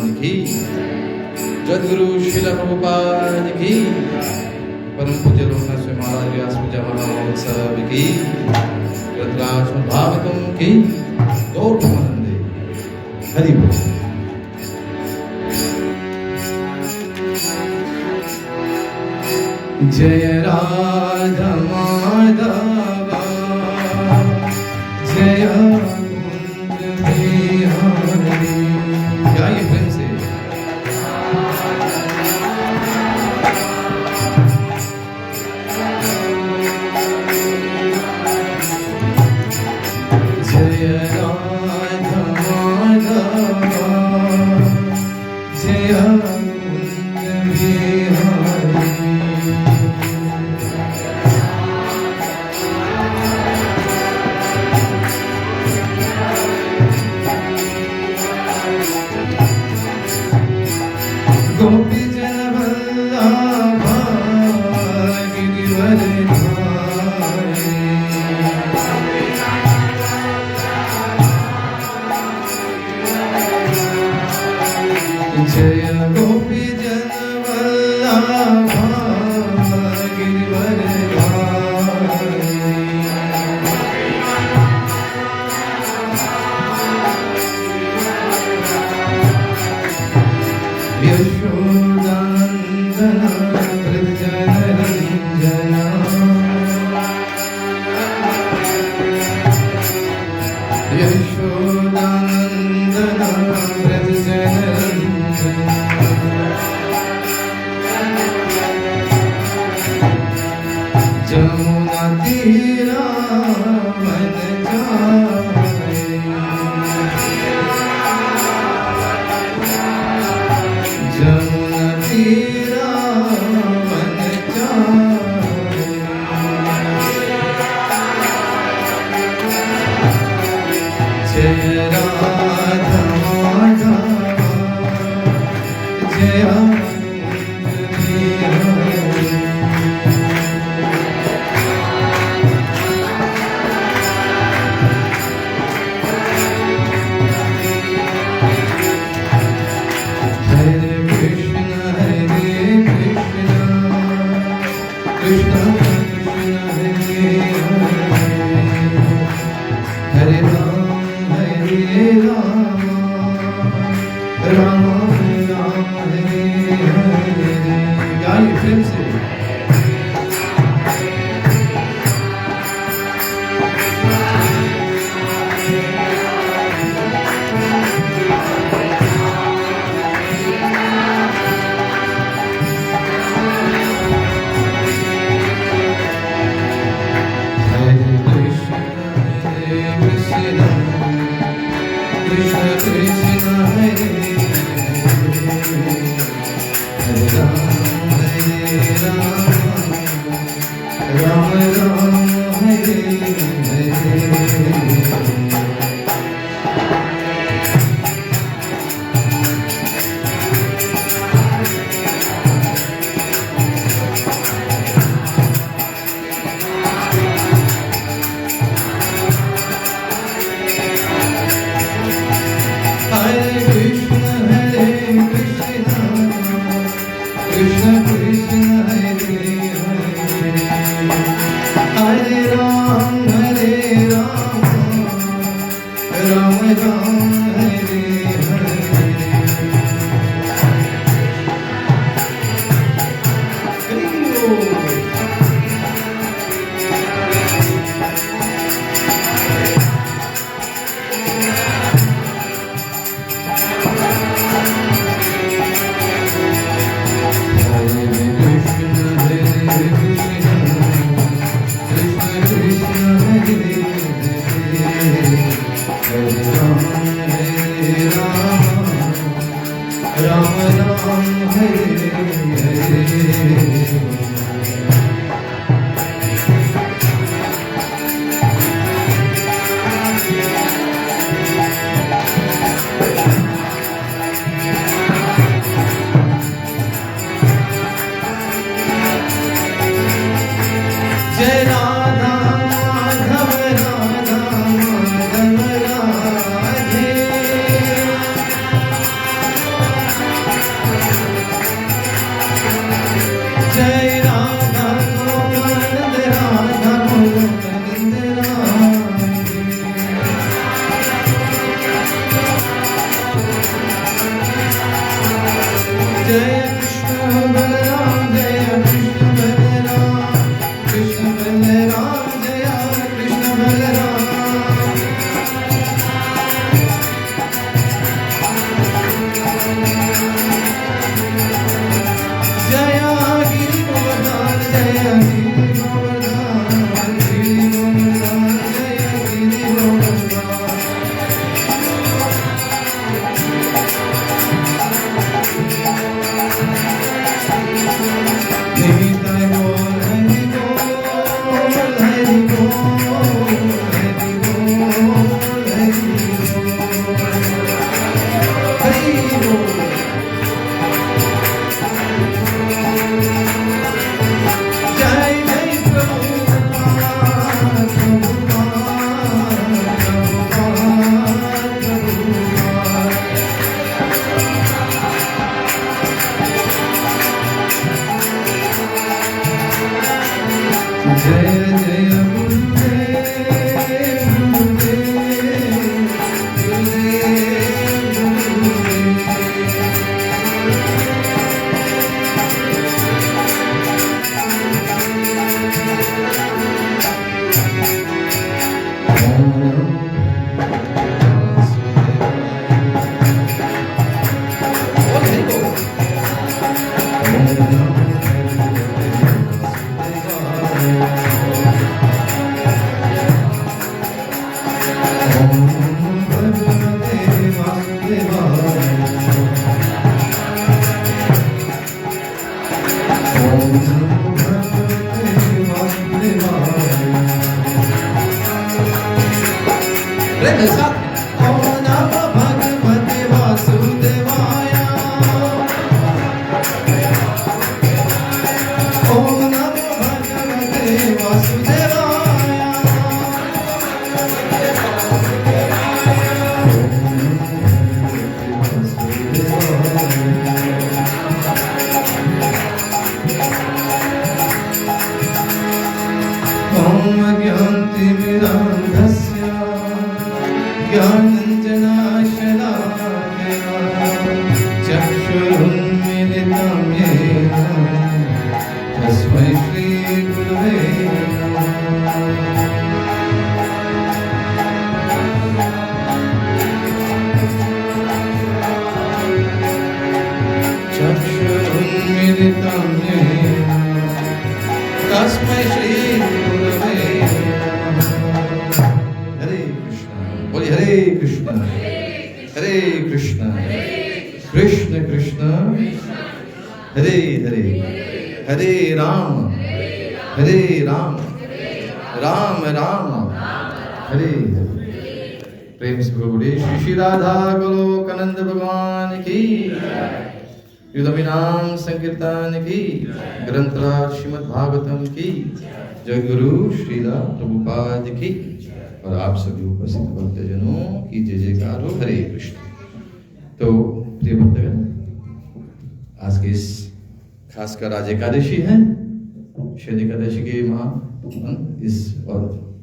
भगवान की, जगद्गुरु श्रील प्रभुपाद की, परम पूज्य लोकनाथ स्वामी महाराज व्यास पूजा महोत्सव की, ग्रंथराज भागवतम की, गौर प्रेमानंदे हरि बोल। जय राधा माधव जय कुंज बिहारी। गाइए प्रेम से। जय राधा माधव जय कुंज बिहारी। गोपी जन वल्लभा गिरिवर धारी। जय गोपी जन वल्लभा गिरिवर धारी। यशोदानंदन ब्रजनरंजना। यशोदानंदन ब्रजनरंजना। जमुना तीरा मन जाए। जमुना तीरा मन जाए। जय राधा माधव जय कुंज बिहारी। हरे कृष्ण कृष्ण कृष्ण हरे हरे। हरे राम राम राम हरे हरे। गाइए प्रेम से। हरे कृष्ण कृष्ण कृष्ण हरे हरे राम राम राम हरे हरे। हरे कृष्ण कृष्ण कृष्ण हरे हरे। हरे राम राम राम हरे हरे। राम राम हरे हरे। जय राधा माधव राधा माधव राधे। नाम संकीर्तन की, ग्रंथराज श्रीमद् भागवतम की, जय गुरु श्रीला प्रभुपाद की, और आप सभी उपस्थित भक्तजनों की जय जयकार हो। हरे कृष्ण। तो प्रिय भक्तगण, आज के इस खासकर आज एकादशी है, शनि एकादशी के इस और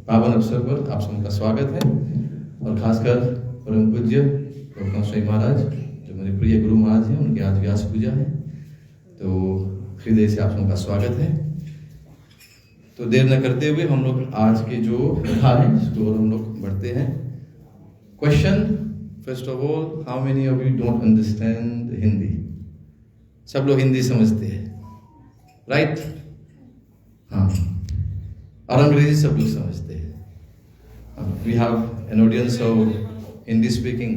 पावन अवसर पर आप सबका स्वागत है। और खासकर परम पूज्य गौतम स्वामी महाराज, जो मेरे प्रिय गुरु महाराज हैं, उनकी आज व्यास पूजा है, तो हृदय से आप सबका स्वागत है। तो देर न करते हुए हम लोग आज के जो कथा है उसको हम लोग बढ़ते हैं। Question first of all, how many of you don't understand Hindi? सब लोग हिंदी समझते हैं, राइट? हाँ। और अंग्रेजी सब लोग समझते हैं। We have an audience of Hindi speaking.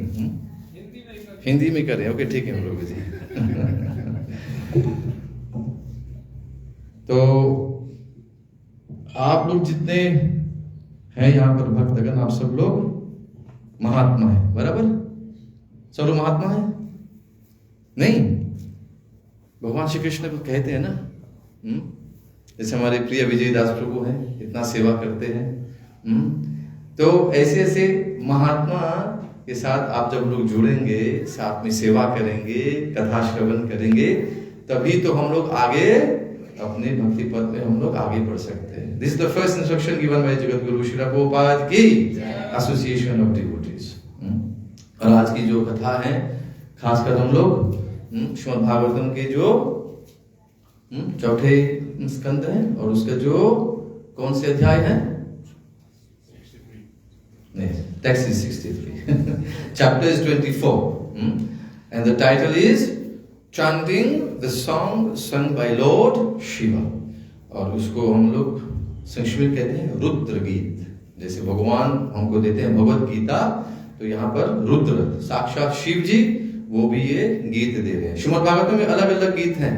Hindi में करें, ओके ठीक है प्रभु जी। तो आप लोग जितने हैं यहाँ पर भक्तगण, आप सब लोग महात्मा हैं, बराबर? सब लोग महात्मा हैं? नहीं, भगवान श्री कृष्ण को कहते हैं ना, जैसे हमारे प्रिय विजय दास प्रभु हैं, इतना सेवा करते हैं। तो ऐसे ऐसे महात्मा के साथ आप जब लोग जुड़ेंगे, साथ में सेवा करेंगे, कथा श्रवण करेंगे, तभी तो हम लोग आगे अपने भक्ति पथ में हम लोग आगे बढ़ सकते हैं। This is the first instruction given by Jagat Guru Shri Prabhupada की, एसोसिएशन ऑफ डिवोटीज। और आज की जो कथा है, खासकर हम लोग श्रीमद् भागवतम के जो चौथे स्कंद है और उसका जो कौन से अध्याय है? नहीं, text is 63. Chapter is 24. And the title is Chanting the Song Sung by Lord Shiva. और उसको हम लोग संस्कृत कहते हैं रुद्र गीत। जैसे भगवान हमको देते हैं भगवत गीता, तो यहाँ पर रुद्र साक्षात शिव जी वो भी ये गीत दे रहे हैं। श्रीमद् भागवत में अलग अलग गीत हैं,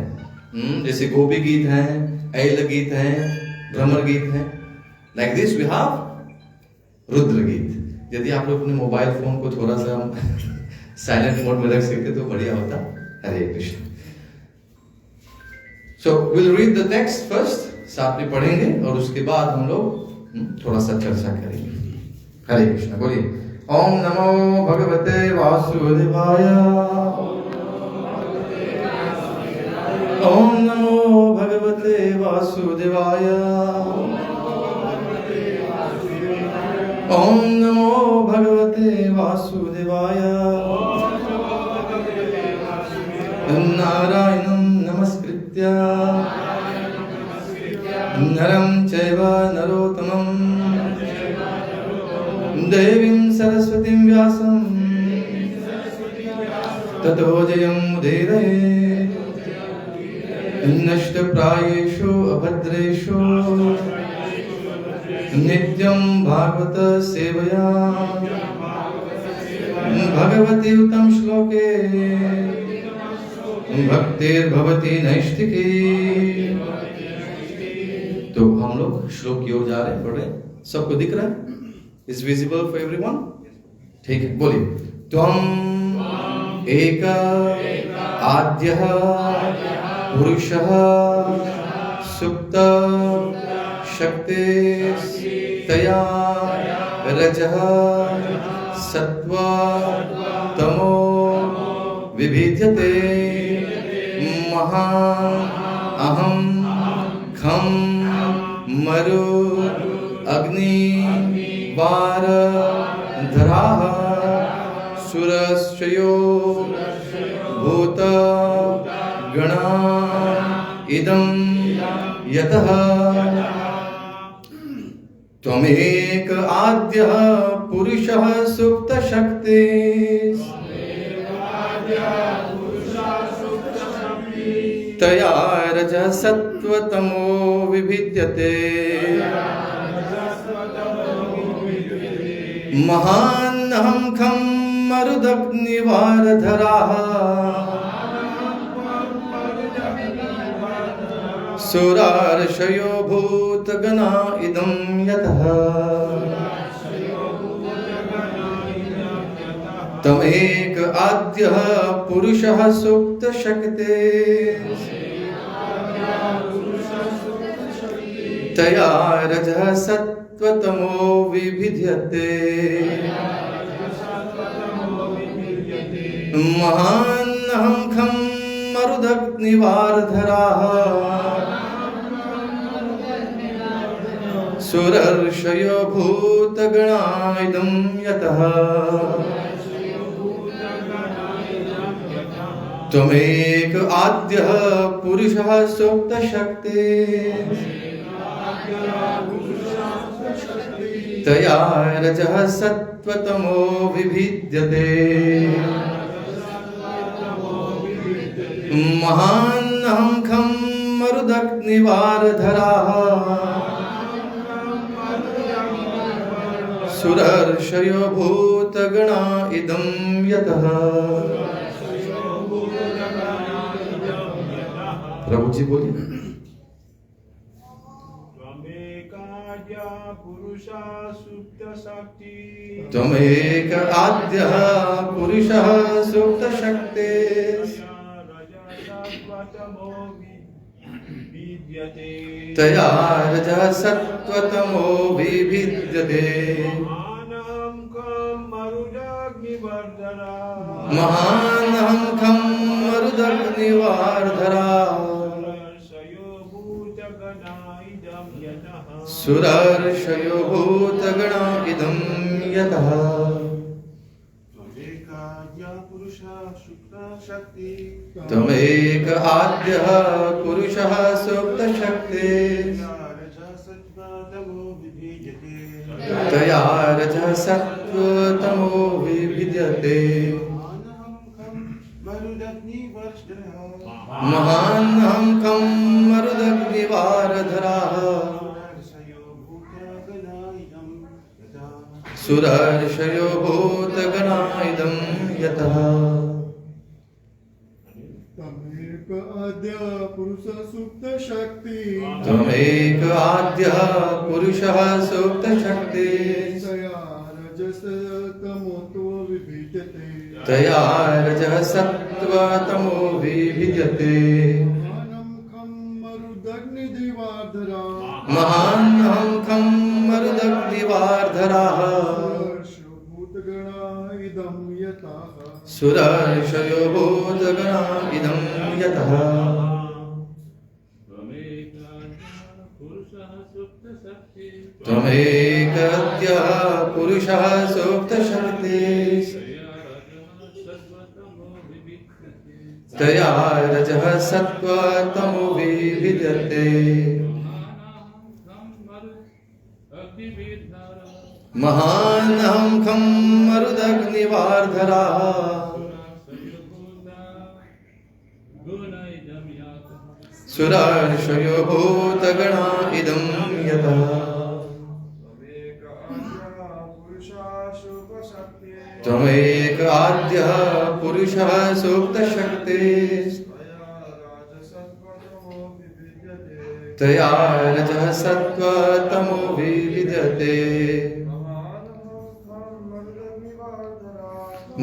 जैसे गोपी गीत हैं, ऐल गीत हैं, भ्रमर गीत हैं। लाइक दिस वी हैव रुद्र गीत। यदि आप लोग अपने मोबाइल फोन को थोड़ा सा साइलेंट मोड में रख सकते तो बढ़िया होता। Hare Krishna. So will read the text first, साथ में पढ़ेंगे और उसके बाद हम लोग थोड़ा सा चर्चा करेंगे। हरे कृष्ण। बोलिए ओम नमो भगवते वासुदेवाय। ओम नमो भगवते वासुदेवाय। ओम नमो भगवते वासुदेवाय। नारायणं नमस्कृत्य नरं चैव नरोत्तमं देवीं सरस्वतीं व्यासं ततो जयमुदीरयेत्। नष्टप्रायेषु अभद्रेषु नित्यं भागवत सेवया भगवती उत्तम श्लोके भक्तिर्भवति नैष्ठिकी। तो हम लोग श्लोक की ओर जा रहे हैं, पढ़ रहे हैं। सबको दिख रहा है? Is visible for everyone? ठीक है, बोलिए। त्वं एक आद्यः पुरुषः सुप्त शक्ति तया रजः सत्व तमो विभिद्यते। महान् अहं खं मरु अग्नि वार धराः सुरश्चयो भूत गणा इदं यतः। त्वमेक आद्यः पुरुषः सुप्त शक्ति तया रजः सत्त्वतमो विभिद्यते। महान् अहं खं मरुदग्निवारधराः सुरार्षयो भूतगणा इदं यतः। तमेक आद्यः पुरुषः सुप्त शक्ते तया रजः सत्त्वतमो विभिद्यते। महान् अहं खं मरुदग्निवारधराः सुरर्षयो भूतगणा इदं यतः। त्वमेक आद्यः पुरुषः सुप्त शक्ति तया रजः सत्त्वतमो विभिद्यते। महान् अहं खं मरुदग्निवारधराः सुरर्षयो भूतगणा इदं यतः। प्रभु जी बोलिए। त्वमेक आद्यः पुरुषः सुप्त शक्ति तया रजः सत्त्वतमो विभिद्यते। महान् अहं खं मरुदग्निवारधराः सुरार्षयो भूतगणा इदं यतः। त्वमेक आद्यः पुरुषः सुप्त त्वमेक आद्यः पुरुषः सुप्तशक्तिः तया रजः सत्त्वतमो विभिद्यते महान्नं खं मरुदग्निवारधराः सुरर्षयो भूतगणा इदं यतः त्वमेक आद्य पुरुष सुप्त शक्ति त्वमेक आद्यः पुरुषः सुप्तशक्तिः तया रजः तमो विभिद्यते तया रजः सत्त्वतमो विभिद्यते महानं खं मरुदग्निदिवार्धरा महान्नं खं मरुदग्निवार्धराः भूतगणा इदं यतः सुरर्षयो भूतगणा इदं यतः त्वमेकद्यः पुरुषः सुप्तशक्तिः तया रजः सत्त्वतमो विभिद्यते महान्नं खं मरुदग्निवार्धराः सुरर्षयो भूतगणा इदं यतः त्वमेक आद्यः पुरुषः सुप्तशक्तिः तया रजः सत्त्वतमो विभिद्यते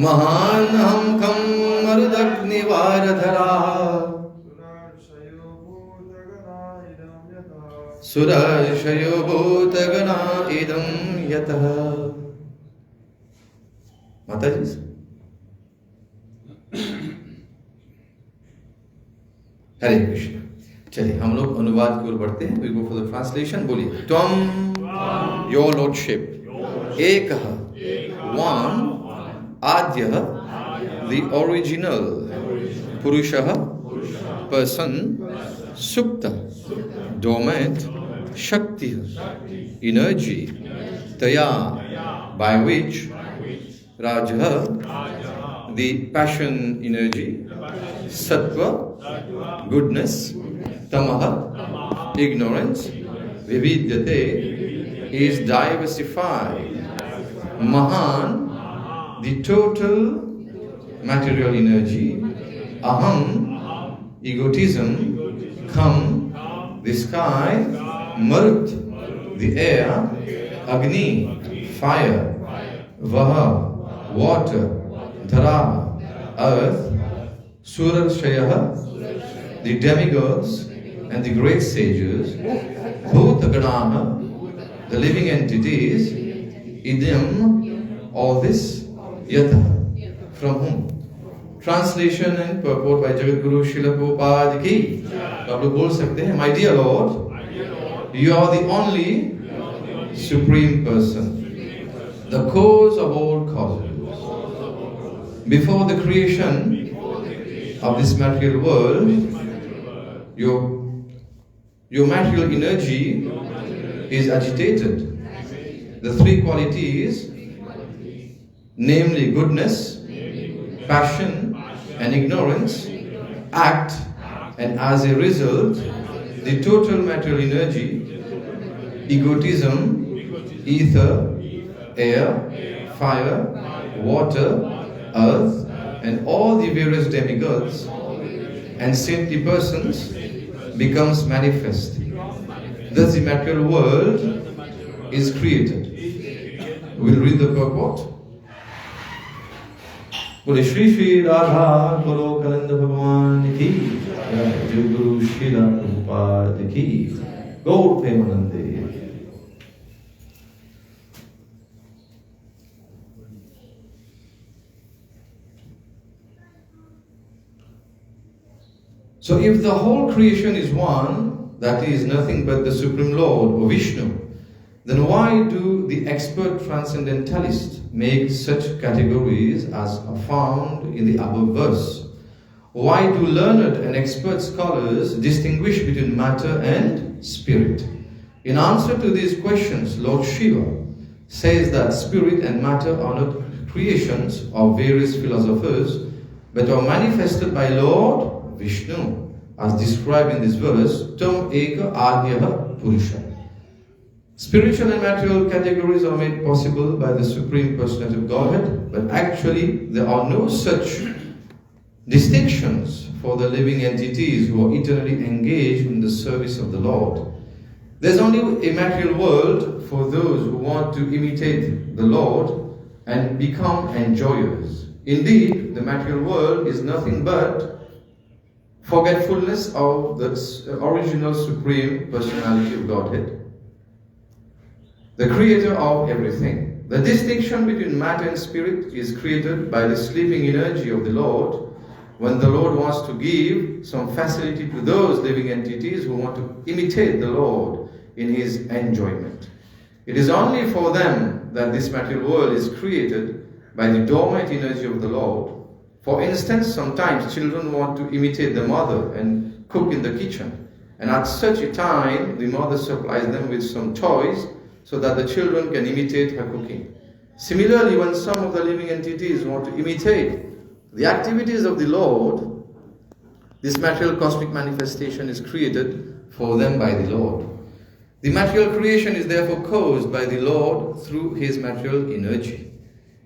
महान्नं खं मरुदग्निवारधराः सुरर्षयो भूतगणा इदं यतः माता जी हरे कृष्ण। चलिए हम लोग अनुवाद की ओर बढ़ते हैं। We go for the translation. बोलिए त्वम योर लॉर्डशिप एकः वन आद्यः द ओरिजिनल पुरुषः पर्सन सुप्त dormant shakti energy taya by which Rajah the passion energy sattva goodness tamaha ignorance vividyate is diversified mahan the total material energy aham egotism kham the sky, Marut, the air, Agni, fire, Vaha, water, Dhara, earth, Surarshaya, the demigods and the great sages, Bhutaganaha, the living entities, Idam, all this, Yatha, from whom? Translation and purport by Jagadguru Srila Prabhupada ki. तो आप लोग बोल सकते हैं, My dear Lord, you are the only supreme person, the cause of all causes. Before the creation of this material world, your material energy is agitated. The three qualities, namely goodness, passion, and ignorance, act, and as a result, the total material energy, egotism, ether, air, fire, water, earth, and all the various demigods and saintly persons becomes manifest. Thus the material world is created. We'll read the purport. बोले श्री श्री राधा गोलोकानंद भगवान की जय, गुरु श्रीला प्रभुपाद की गौर प्रेमानंदे। So if the whole creation is one, that is nothing but the Supreme Lord or Vishnu, then why do the expert transcendentalists make such categories as are found in the above verse? why do learned and expert scholars distinguish between matter and spirit? In answer to these questions, Lord Shiva says that spirit and matter are not creations of various philosophers, but are manifested by Lord Vishnu, as described in this verse, Tam Eka Adyaha Purusha. Spiritual and material categories are made possible by the Supreme Personality of Godhead, but actually there are no such distinctions for the living entities who are eternally engaged in the service of the Lord. There's only a material world for those who want to imitate the Lord and become enjoyers. Indeed, the material world is nothing but forgetfulness of the original Supreme Personality of Godhead, the creator of everything. The distinction between matter and spirit is created by the sleeping energy of the Lord when the Lord wants to give some facility to those living entities who want to imitate the Lord in his enjoyment. It is only for them that this material world is created by the dormant energy of the Lord. For instance, sometimes children want to imitate the mother and cook in the kitchen, and at such a time the mother supplies them with some toys so that the children can imitate her cooking. Similarly, when some of the living entities want to imitate the activities of the Lord, this material cosmic manifestation is created for them by the Lord. The material creation is therefore caused by the Lord through his material energy.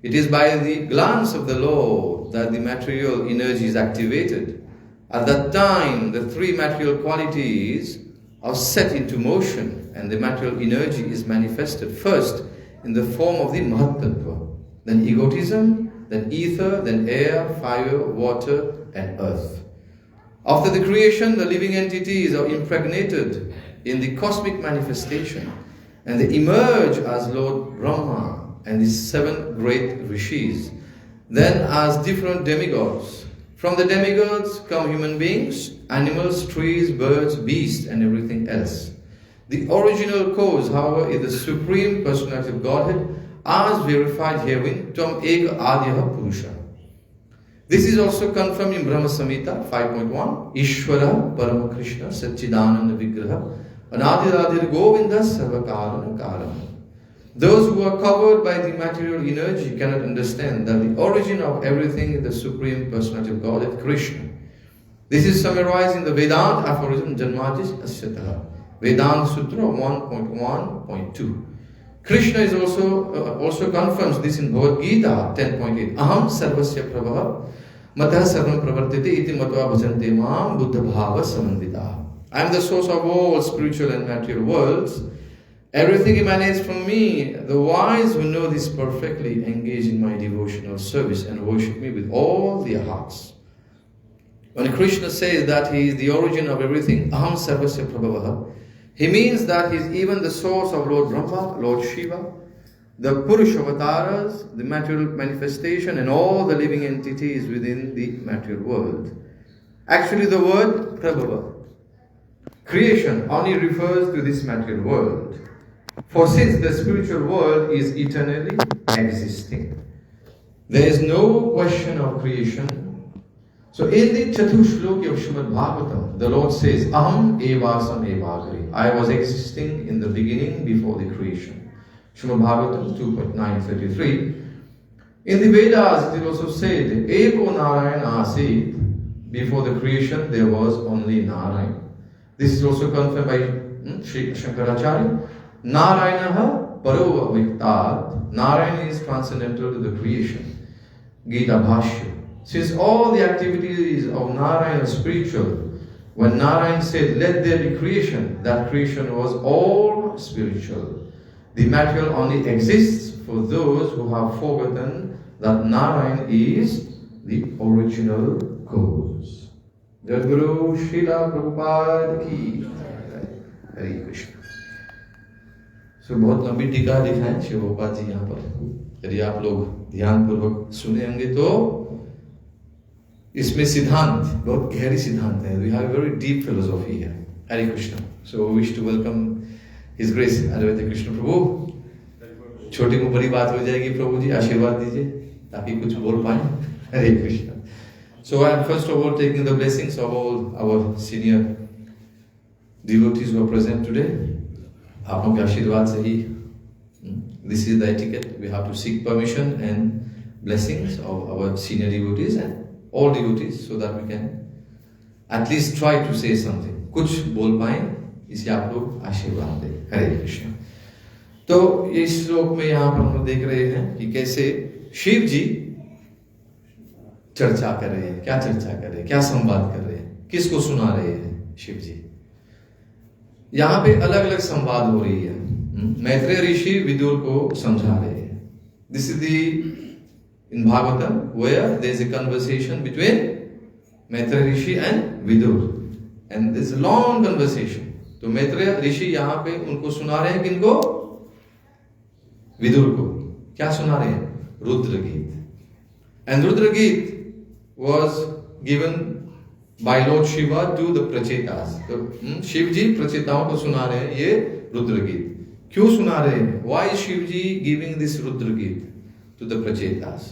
It is by the glance of the Lord that the material energy is activated. At that time, the three material qualities are set into motion, and the material energy is manifested first in the form of the Mahatattva, then egotism, then ether, then air, fire, water, and earth. After the creation, the living entities are impregnated in the cosmic manifestation, and they emerge as Lord Brahma and the 7 great rishis, then as different demigods. From the demigods come human beings, animals, trees, birds, beasts, and everything else. The original cause, however, is the Supreme Personality of Godhead, as verified herein, Tam Eka Adyaha Purusha. This is also confirmed in Brahma Samhita 5.1, Ishvara Parama Krishna Satchidananda Vigraha Anadiradir Govinda Sarvakarana Karana. Those who are covered by the material energy cannot understand that the origin of everything is the Supreme Personality of Godhead, Krishna. This is summarized in the Vedanta aphorism Janmajis Asyataha, Vedanta Sutra 1.1.2. Krishna is also confirms this in Bhagavad Gita 10.8. Aham sarvasya prabha matah sarvam pravartite iti matva bhajante mam buddha bhava samandita. I am the source of all spiritual and material worlds. Everything emanates from me. The wise who know this perfectly engage in my devotional service and worship me with all their hearts. When Krishna says that he is the origin of everything, Aham sarvasya prabhavaha, he means that he is even the source of Lord Brahma, Lord Shiva, the Purusha avatars, the material manifestation, and all the living entities within the material world. Actually, the word prabhava, creation, only refers to this material world. For since the spiritual world is eternally existing, there is no question of creation. So in the Chatushloki of Srimad Bhagavatam, the Lord says, Aham evasam evagari. I was existing in the beginning before the creation. Srimad Bhagavatam 2.933. In the Vedas, it is also said, Eko Narayana Asit. Before the creation, there was only Narayana. This is also confirmed by Sri Shankaracharya. Narayanaha Parova Viktat. Narayana is transcendental to the creation. Gita Bhashya. Since all the activities of Narayana are spiritual, when Narayana said, let there be creation, that creation was all spiritual. The material only exists for those who have forgotten that Narayana is the original cause. Jadguru Srila Prabhupada ki Hare Krishna. So बहुत लंबी टीका लिखा है शिव गोपाल जी यहाँ पर. यदि आप लोग ध्यान पूर्वक सुने होंगे तो इसमें सिद्धांत बहुत गहरी सिद्धांत है. We have a very deep philosophy here. Hare Krishna. So we wish to welcome His Grace Advaita Krishna Prabhu. छोटी को बड़ी बात हो जाएगी, प्रभु जी आशीर्वाद दीजिए ताकि कुछ बोल पाए. हरे Krishna. So I am first of all taking the blessings of all our senior devotees who are present today. आप लोगों के आशीर्वाद से ही this is the etiquette. We have to seek permission and blessings of our senior devotees and all devotees so that we can at least try to say something. कुछ बोल पाए इसलिए आप लोग आशीर्वाद दें. हरे कृष्ण. तो इस श्लोक में यहाँ पर हम लोग देख रहे हैं कि कैसे शिव जी चर्चा कर रहे हैं. क्या चर्चा कर रहे हैं, क्या संवाद कर रहे हैं, किसको सुना रहे हैं शिव जी. यहाँ पे अलग अलग संवाद हो रही है. मैत्रेय ऋषि विदुर को समझा रहे हैं. This is the in Bhagavatam where there is a conversation between Maitreya Rishi and Vidura and this is a long conversation. तो मैत्रेय ऋषि यहाँ पे उनको सुना रहे हैं. किनको? विदुर को. क्या सुना रहे हैं? रुद्र गीत. एंड रुद्र गीत was given by Lord Shiva to the प्रचेतास. तो शिव जी प्रचेताओं को सुना रहे हैं ये रुद्र गीत. क्यों सुना रहे हैं? Why is Shiv ji giving this Rudra गीत to the प्रचेतास?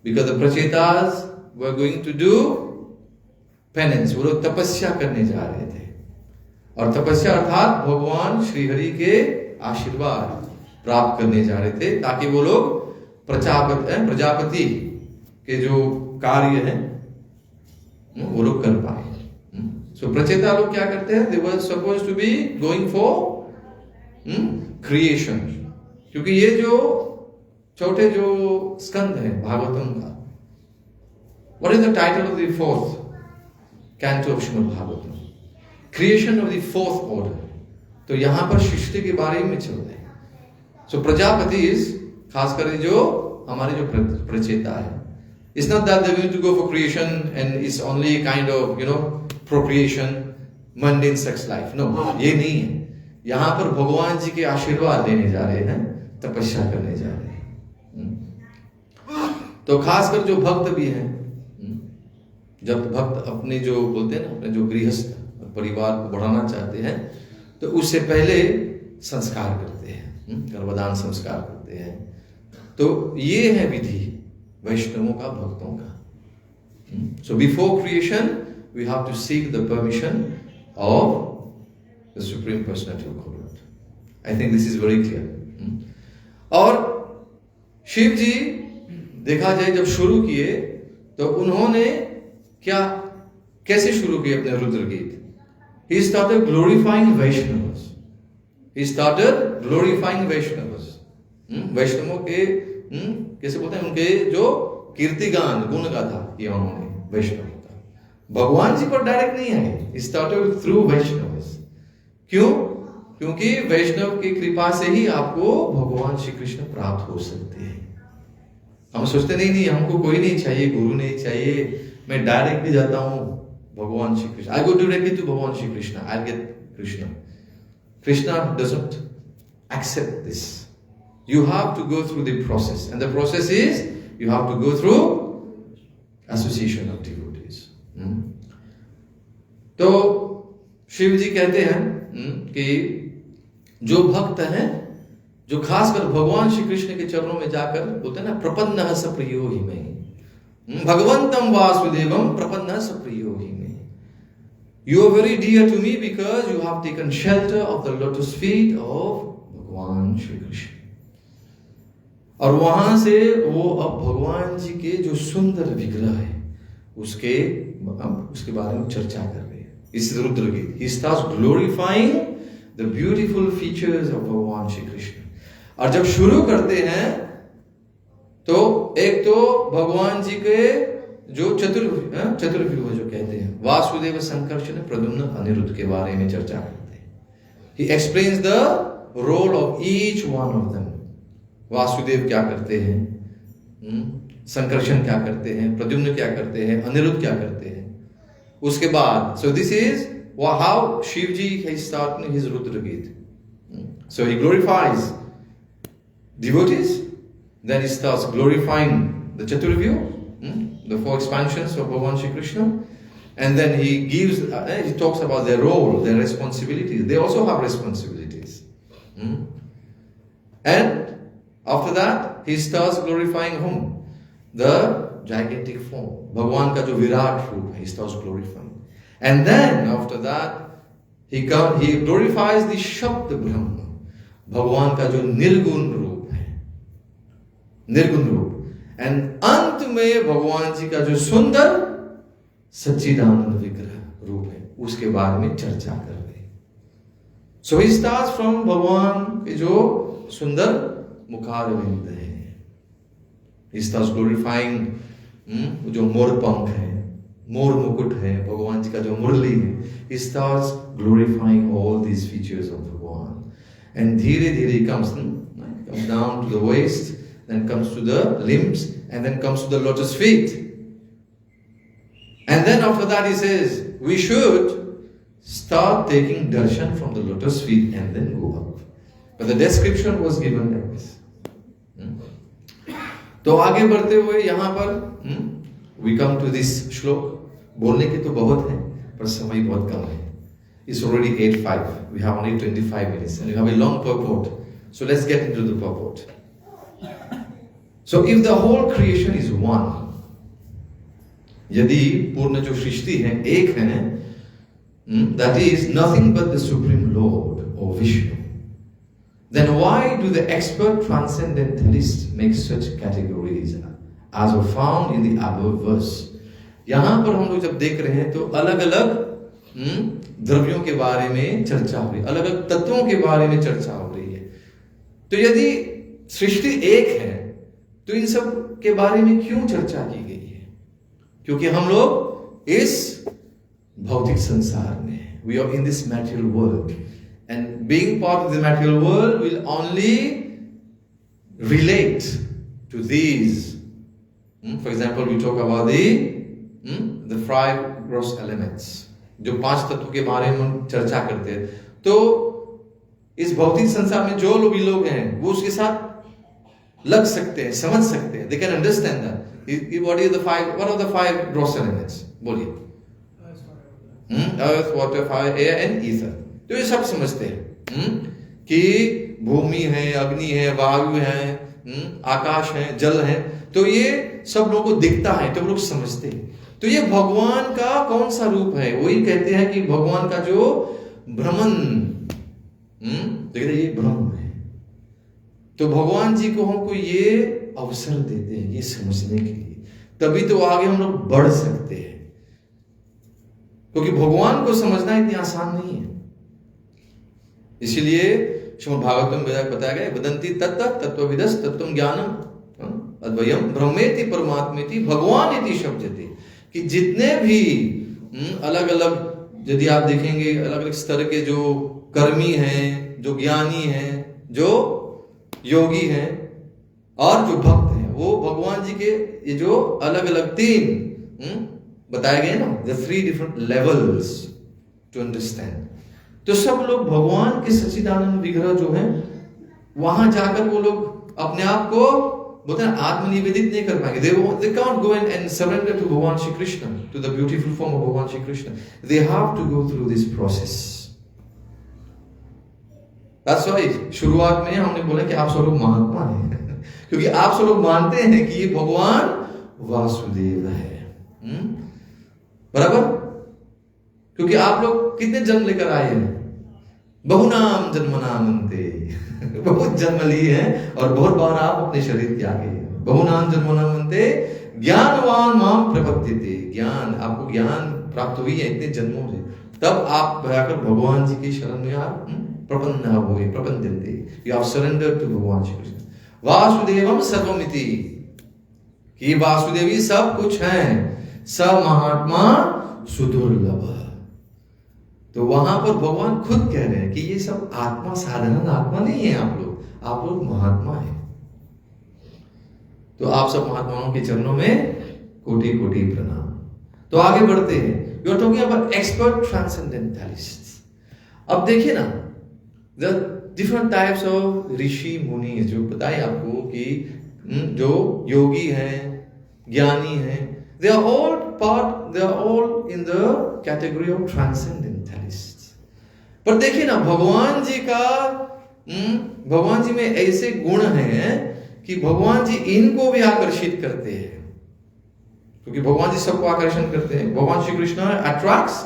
Because the प्रचेतास were going to do penance. वो लोग तपस्या करने जा रहे थे. और तपस्या अर्थात भगवान श्री हरि के आशीर्वाद प्राप्त करने जा रहे थे ताकि वो लोग प्रजापति के जो कार्य है वो लोग कर पाए. सो प्रचेता लोग क्या करते हैं? They were supposed to be going for creation. क्योंकि ये जो छोटे जो स्कंद है भागवतम का, what is the title of the fourth canto of Srimad Bhagavatam? Creation of the fourth order. तो यहां पर सृष्टि के बारे में चल रहे हैं. सो प्रजापति खासकर जो हमारे जो प्रचेता है, it's not that they're going to go for creation and it's only kind of procreation, mundane sex life. No, ये नहीं है. यहाँ पर भगवान जी के आशीर्वाद लेने जा रहे हैं, तपस्या करने जा रहे हैं. तो खासकर जो भक्त भी हैं, जब भक्त अपने जो बोलते हैं ना अपने जो गृहस्थ परिवार को बढ़ाना चाहते हैं तो उससे पहले संस्कार करते हैं, गर्भदान संस्कार करते हैं. तो ये है विधि वैष्णवों का, भक्तों का. So before creation we have to seek the permission of the Supreme Personality of Godhead. I think this is very clear. और शिव जी देखा जाए जब शुरू किए तो उन्होंने क्या कैसे शुरू किए अपने रुद्र गीत? He started glorifying Vaishnavas. He started glorifying Vaishnavas. वैष्णवों के कैसे बोलते हैं, उनके जो कीर्तिगान गुण गाथा किया उन्होंने वैष्णवों का. भगवान जी पर डायरेक्ट नहीं आए. Started through Vaishnavas. क्यों? क्योंकि वैष्णव की कृपा से ही आपको भगवान श्री कृष्ण प्राप्त हो सकते हैं. हम सोचते नहीं हमको कोई नहीं चाहिए, गुरु नहीं चाहिए, मैं डायरेक्टली जाता हूं Bhagwan Shri Krishna. I go directly to भगवान Shri Krishna, I get Krishna. Krishna doesn't accept this. You have to go through the process, and the process is you have to go through association of devotees. तो शिव जी कहते हैं कि जो भक्त हैं, जो खासकर भगवान श्री कृष्ण के चरणों में जाकर बोलते हैं ना, प्रपन्नः स प्रियो हि मे, भगवंतम वासुदेवम प्रपन्नः स प्रियो हि मे. You are very dear to me because you have taken shelter of the lotus feet of भगवान श्री कृष्ण. और वहां से वो अब भगवान जी के जो सुंदर विग्रह है उसके बारे में चर्चा कर रहे हैं इस रुद्र गीत. He starts glorifying the beautiful features of भगवान श्री कृष्ण. और जब शुरू करते हैं तो एक तो भगवान जी के जो चतुर्व्यूह जो कहते हैं, वासुदेव, संकर्षण, प्रद्युम्न, अनिरुद्ध के बारे में चर्चा करते हैं. He explains the role of each one of them. Vasudev क्या करते हैं, संकर्षण क्या करते हैं, प्रद्युम्न क्या करते हैं, अनिरुद्ध क्या करते हैं. उसके बाद so this is how Shivji has started his Rudra Geet. So he glorifies devotees, then he starts glorifying the Chaturvyu, the four expansions of Bhagavan Shri Krishna, and then he talks about their role, their responsibilities. They also have responsibilities. And after that, he starts glorifying whom? The gigantic form. भगवान का जो विराट रूप है, he starts glorifying. And then after that, he glorifies the Shabd Brahma. भगवान का जो निर्गुण रूप है, निर्गुण रूप. And अंत में भगवान जी का जो सुंदर सच्चिदानंद विग्रह रूप है, उसके बारे में चर्चा कर रहे हैं. So he starts from भगवान के जो सुंदर मुखारविंद है. He starts glorifying जो मोर पंख है, मोर मुकुट है, भगवान जी का जो मुरली है. He starts glorifying all these features of भगवान. And धीरे धीरे comes down to the waist, then comes to the limbs, and then comes to the lotus feet. And then after that he says, we should start taking darshan from the lotus feet and then go up. But the description was given like this. तो आगे बढ़ते हुए यहाँ पर we come to this श्लोक. बोलने की तो बहुत है, पर समय बहुत कम है. It's already 8:05. We have only 25 minutes, and we have a long purport. So let's get into the purport. So if the whole creation is one, यदि पूर्ण जो सृष्टि है एक है, that is nothing but the Supreme Lord or Vishnu, then why do the expert transcendentalists make such categories as are found in the above verse? यहाँ पर हम लोग जब देख रहे हैं तो अलग अलग द्रव्यों के बारे में चर्चा हो रही है, अलग अलग तत्वों के बारे में चर्चा हो रही है. तो यदि सृष्टि एक है तो इन सब के बारे में क्यों चर्चा की गई है? क्योंकि हम लोग इस भौतिक संसार में, we are in this material world, and being part of the material world will only relate to these. For example, we talk about the five gross elements, जो पांच तत्व के बारे में हम चर्चा करते हैं. तो इस भौतिक संसार में जो भी लोग हैं वो उसके साथ लग सकते हैं, समझ सकते हैं. They can understand that. What are the five gross elements? बोलिए. Earth, water, fire, air and ether. तो ये सब समझते हैं कि भूमि है, अग्नि है, वायु है, आकाश है, जल है. तो ये सब लोगों को दिखता है, तो लोग समझते हैं. तो ये भगवान का कौन सा रूप है? वही कहते हैं कि भगवान का जो ब्रह्मन, देखते ये ब्रह्म है. तो भगवान जी को हमको ये अवसर देते हैं ये समझने के लिए, तभी तो आगे हम लोग बढ़ सकते हैं. क्योंकि भगवान को समझना इतनी आसान नहीं है. इसीलिए श्रीमद् भागवतम में बताया गया, वदंती तत्त तत्त्वविदस् तत्त्वं ज्ञानम अद्वयम ब्रह्मेति परमात्मेति भगवान इति शब्दते. कि जितने भी अलग अलग, यदि आप देखेंगे अलग अलग स्तर के जो कर्मी हैं, जो ज्ञानी हैं, जो योगी हैं और जो भक्त हैं, वो भगवान जी के ये जो अलग अलग तीन बताए गए ना, the three different levels to understand. तो सब लोग भगवान के सच्चिदानंद विग्रह जो हैं वहां जाकर वो लोग अपने आप को बोलते हैं आत्मनिवेदित नहीं कर पाएंगे. They can't go and surrender to Bhagavan Shri Krishna, to the beautiful form of Bhagavan Shri Krishna. They have to go through this process. That's why शुरुआत में हमने बोला कि आप सब लोग महात्मा हैं, क्योंकि आप सब लोग मानते हैं कि ये भगवान वासुदेव है. बराबर? क्योंकि आप लोग कितने जन्म लेकर आए हैं? बहुनाम जन्मनामन्ते. बहुत जन्म लिए हैं और बहुत बार आप अपने शरीर त्यागे हैं. बहुनाम जन्मनामन्ते ज्ञानवान माम प्रपद्यते. ज्ञान, आपको ज्ञान प्राप्त हुई है इतने जन्मों से, तब आप जाकर भगवान जी की शरण में आप प्रपन्न हुए, प्रपद्यन्ते. यू हैव सरेंडर्ड टू भगवान श्री कृष्ण. वासुदेवम सर्वमिति, कि वासुदेवी सब कुछ है, सब महात्मा सुदुर्लभ. तो वहां पर भगवान खुद कह रहे हैं कि ये सब आत्मा साधारण आत्मा नहीं है, आप लोग महात्मा हैं. तो आप सब महात्माओं के चरणों में कोटि कोटि प्रणाम. तो आगे बढ़ते हैं. You are talking about expert transcendentalists. अब देखिए ना, the different types of rishi muni जो बताए आपको कि जो योगी हैं, ज्ञानी हैं, they are all in the category of transcendentalists. पर देखिए ना, भगवान जी में ऐसे गुण हैं कि भगवान जी इनको भी आकर्षित करते हैं. क्योंकि भगवान जी सबको आकर्षण करते हैं। भगवान Shri Krishna attracts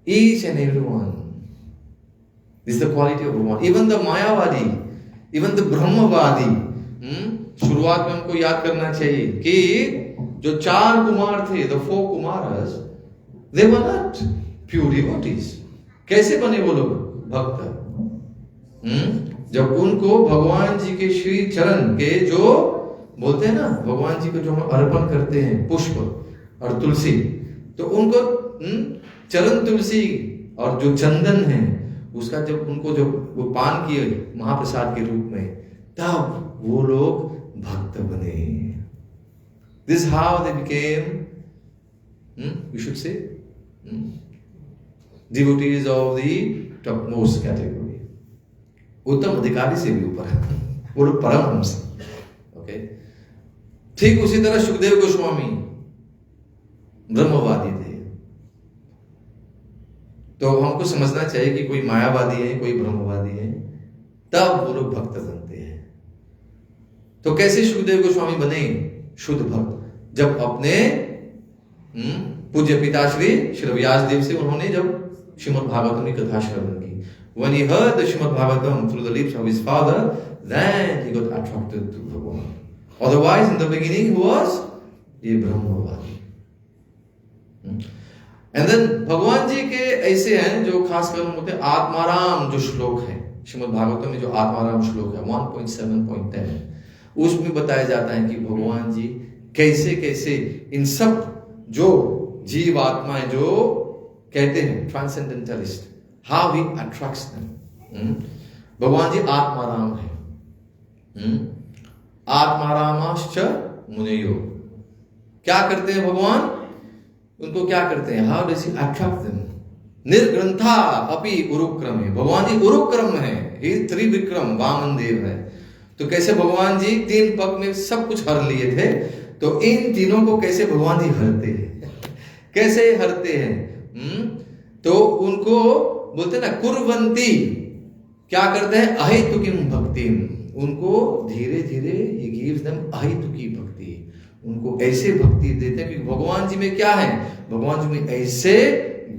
each and everyone. This is the quality of भगवान। इवन द मायावादी, इवन द ब्रह्मवादी, शुरुआत में हमको याद करना चाहिए कि जो 4 कुमार थे, the 4 Kumars, they were not pure devotees. कैसे बने वो लोग भक्त? जब उनको भगवान जी के श्री चरण के जो बोलते हैं ना, भगवान जी को जो हम अर्पण करते हैं पुष्प और तुलसी, तो उनको चरण तुलसी और जो चंदन है उसका जब उनको जब वो पान किए महाप्रसाद के रूप में, तब वो लोग भक्त बने। This how they became, we should say devotees of the top most category, उत्तम अधिकारी से भी ऊपर है वो लोग, परमहंस। ओके, ठीक उसी तरह सुखदेव गोस्वामी ब्रह्मवादी थे। तो हमको समझना चाहिए कि कोई मायावादी है, कोई ब्रह्मवादी है, तब वो लोग भक्त बनते हैं। तो कैसे सुखदेव गोस्वामी बने शुद्ध भक्त? जब अपने पूज्य पिताश्री श्री व्यास देव से उन्होंने जब श्रीमद् भागवतम की कथा श्रवण की, when he heard the Srimad Bhagavatam through the lips of his father, then he got attracted to Bhagavan. Otherwise, in the beginning, he was a Brahmavadi. And then भगवान जी के ऐसे हैं जो खास कर होते हैं आत्माराम जो श्लोक है श्रीमद् भागवतम में, जो आत्माराम श्लोक है 1.7.10, उसमें बताया जाता है कि भगवान जी कैसे कैसे इन सब जो जीव आत्माएं जो कहते हैं transcendentalist, how he attracts them. भगवान जी आत्माराम है। आत्मारामाश्च मुनयो, क्या करते हैं भगवान? उनको क्या करते हैं? How does he attract them? निर्ग्रंथा अपि उरुक्रम है। भगवान जी उरुक्रम है, ही त्रिविक्रम वामन देव है। तो कैसे भगवान जी 3 पग में सब कुछ हर लिए थे, तो इन तीनों को कैसे भगवान जी हरते हैं? कैसे हरते हैं? तो उनको बोलते ना कुर्वंती, क्या करते हैं? अहेतुकीम भक्ति, उनको धीरे धीरे ही गिव्स देम अहेतुकी भक्ति, उनको ऐसे भक्ति देते हैं क्योंकि भगवान जी में क्या है? भगवान जी में ऐसे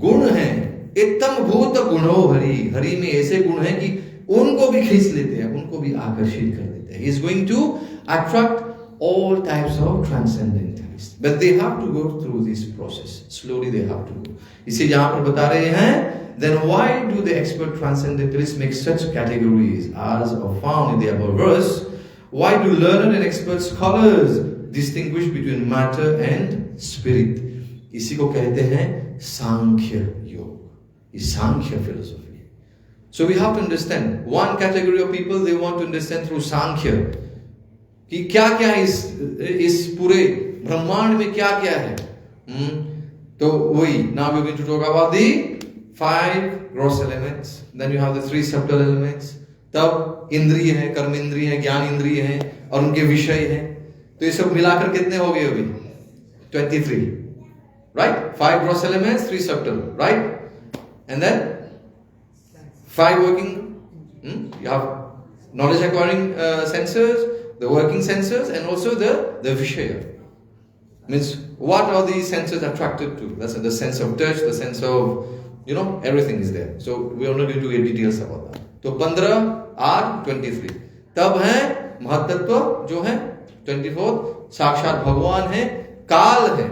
गुण हैं, इत्तम भूत गुणो हरि, हरि में ऐसे गुण हैं कि उनको भी खींच लेते हैं, उनको भी आकर्षित कर देते हैं। He is going to attract all types of transcendentalists, but they have to go through this process. Slowly they have to go. इसे यहाँ पर बता रहे हैं, then why do the expert transcendentalists make such categories as are found in the above verse? Why do learned and expert scholars distinguish between matter and spirit? इसी को कहते हैं सांख्य योग, इस सांख्य philosophy. So we have to understand one category of people, they want to understand through सांख्य कि क्या क्या इस पूरे ब्रह्मांड में क्या क्या है। तो वही now we're going to talk about the 5 gross elements, then you have the 3 subtle elements, तब इंद्रिय है, कर्म इंद्रिय है, ज्ञान इंद्रिय है और उनके विषय है। तो ये सब मिलाकर कितने हो गए अभी? 23, right? 5 gross elements, 3 subtle, right? And then 5 working, you have knowledge acquiring sensors, the working senses, and also the vishaya. Means what are these senses attracted to? That's the sense of touch, the sense of, everything is there. So we are not going to get details about that. तो 15 और 23 तब है महत्त्व जो है 24 साक्षात भगवान है, काल है।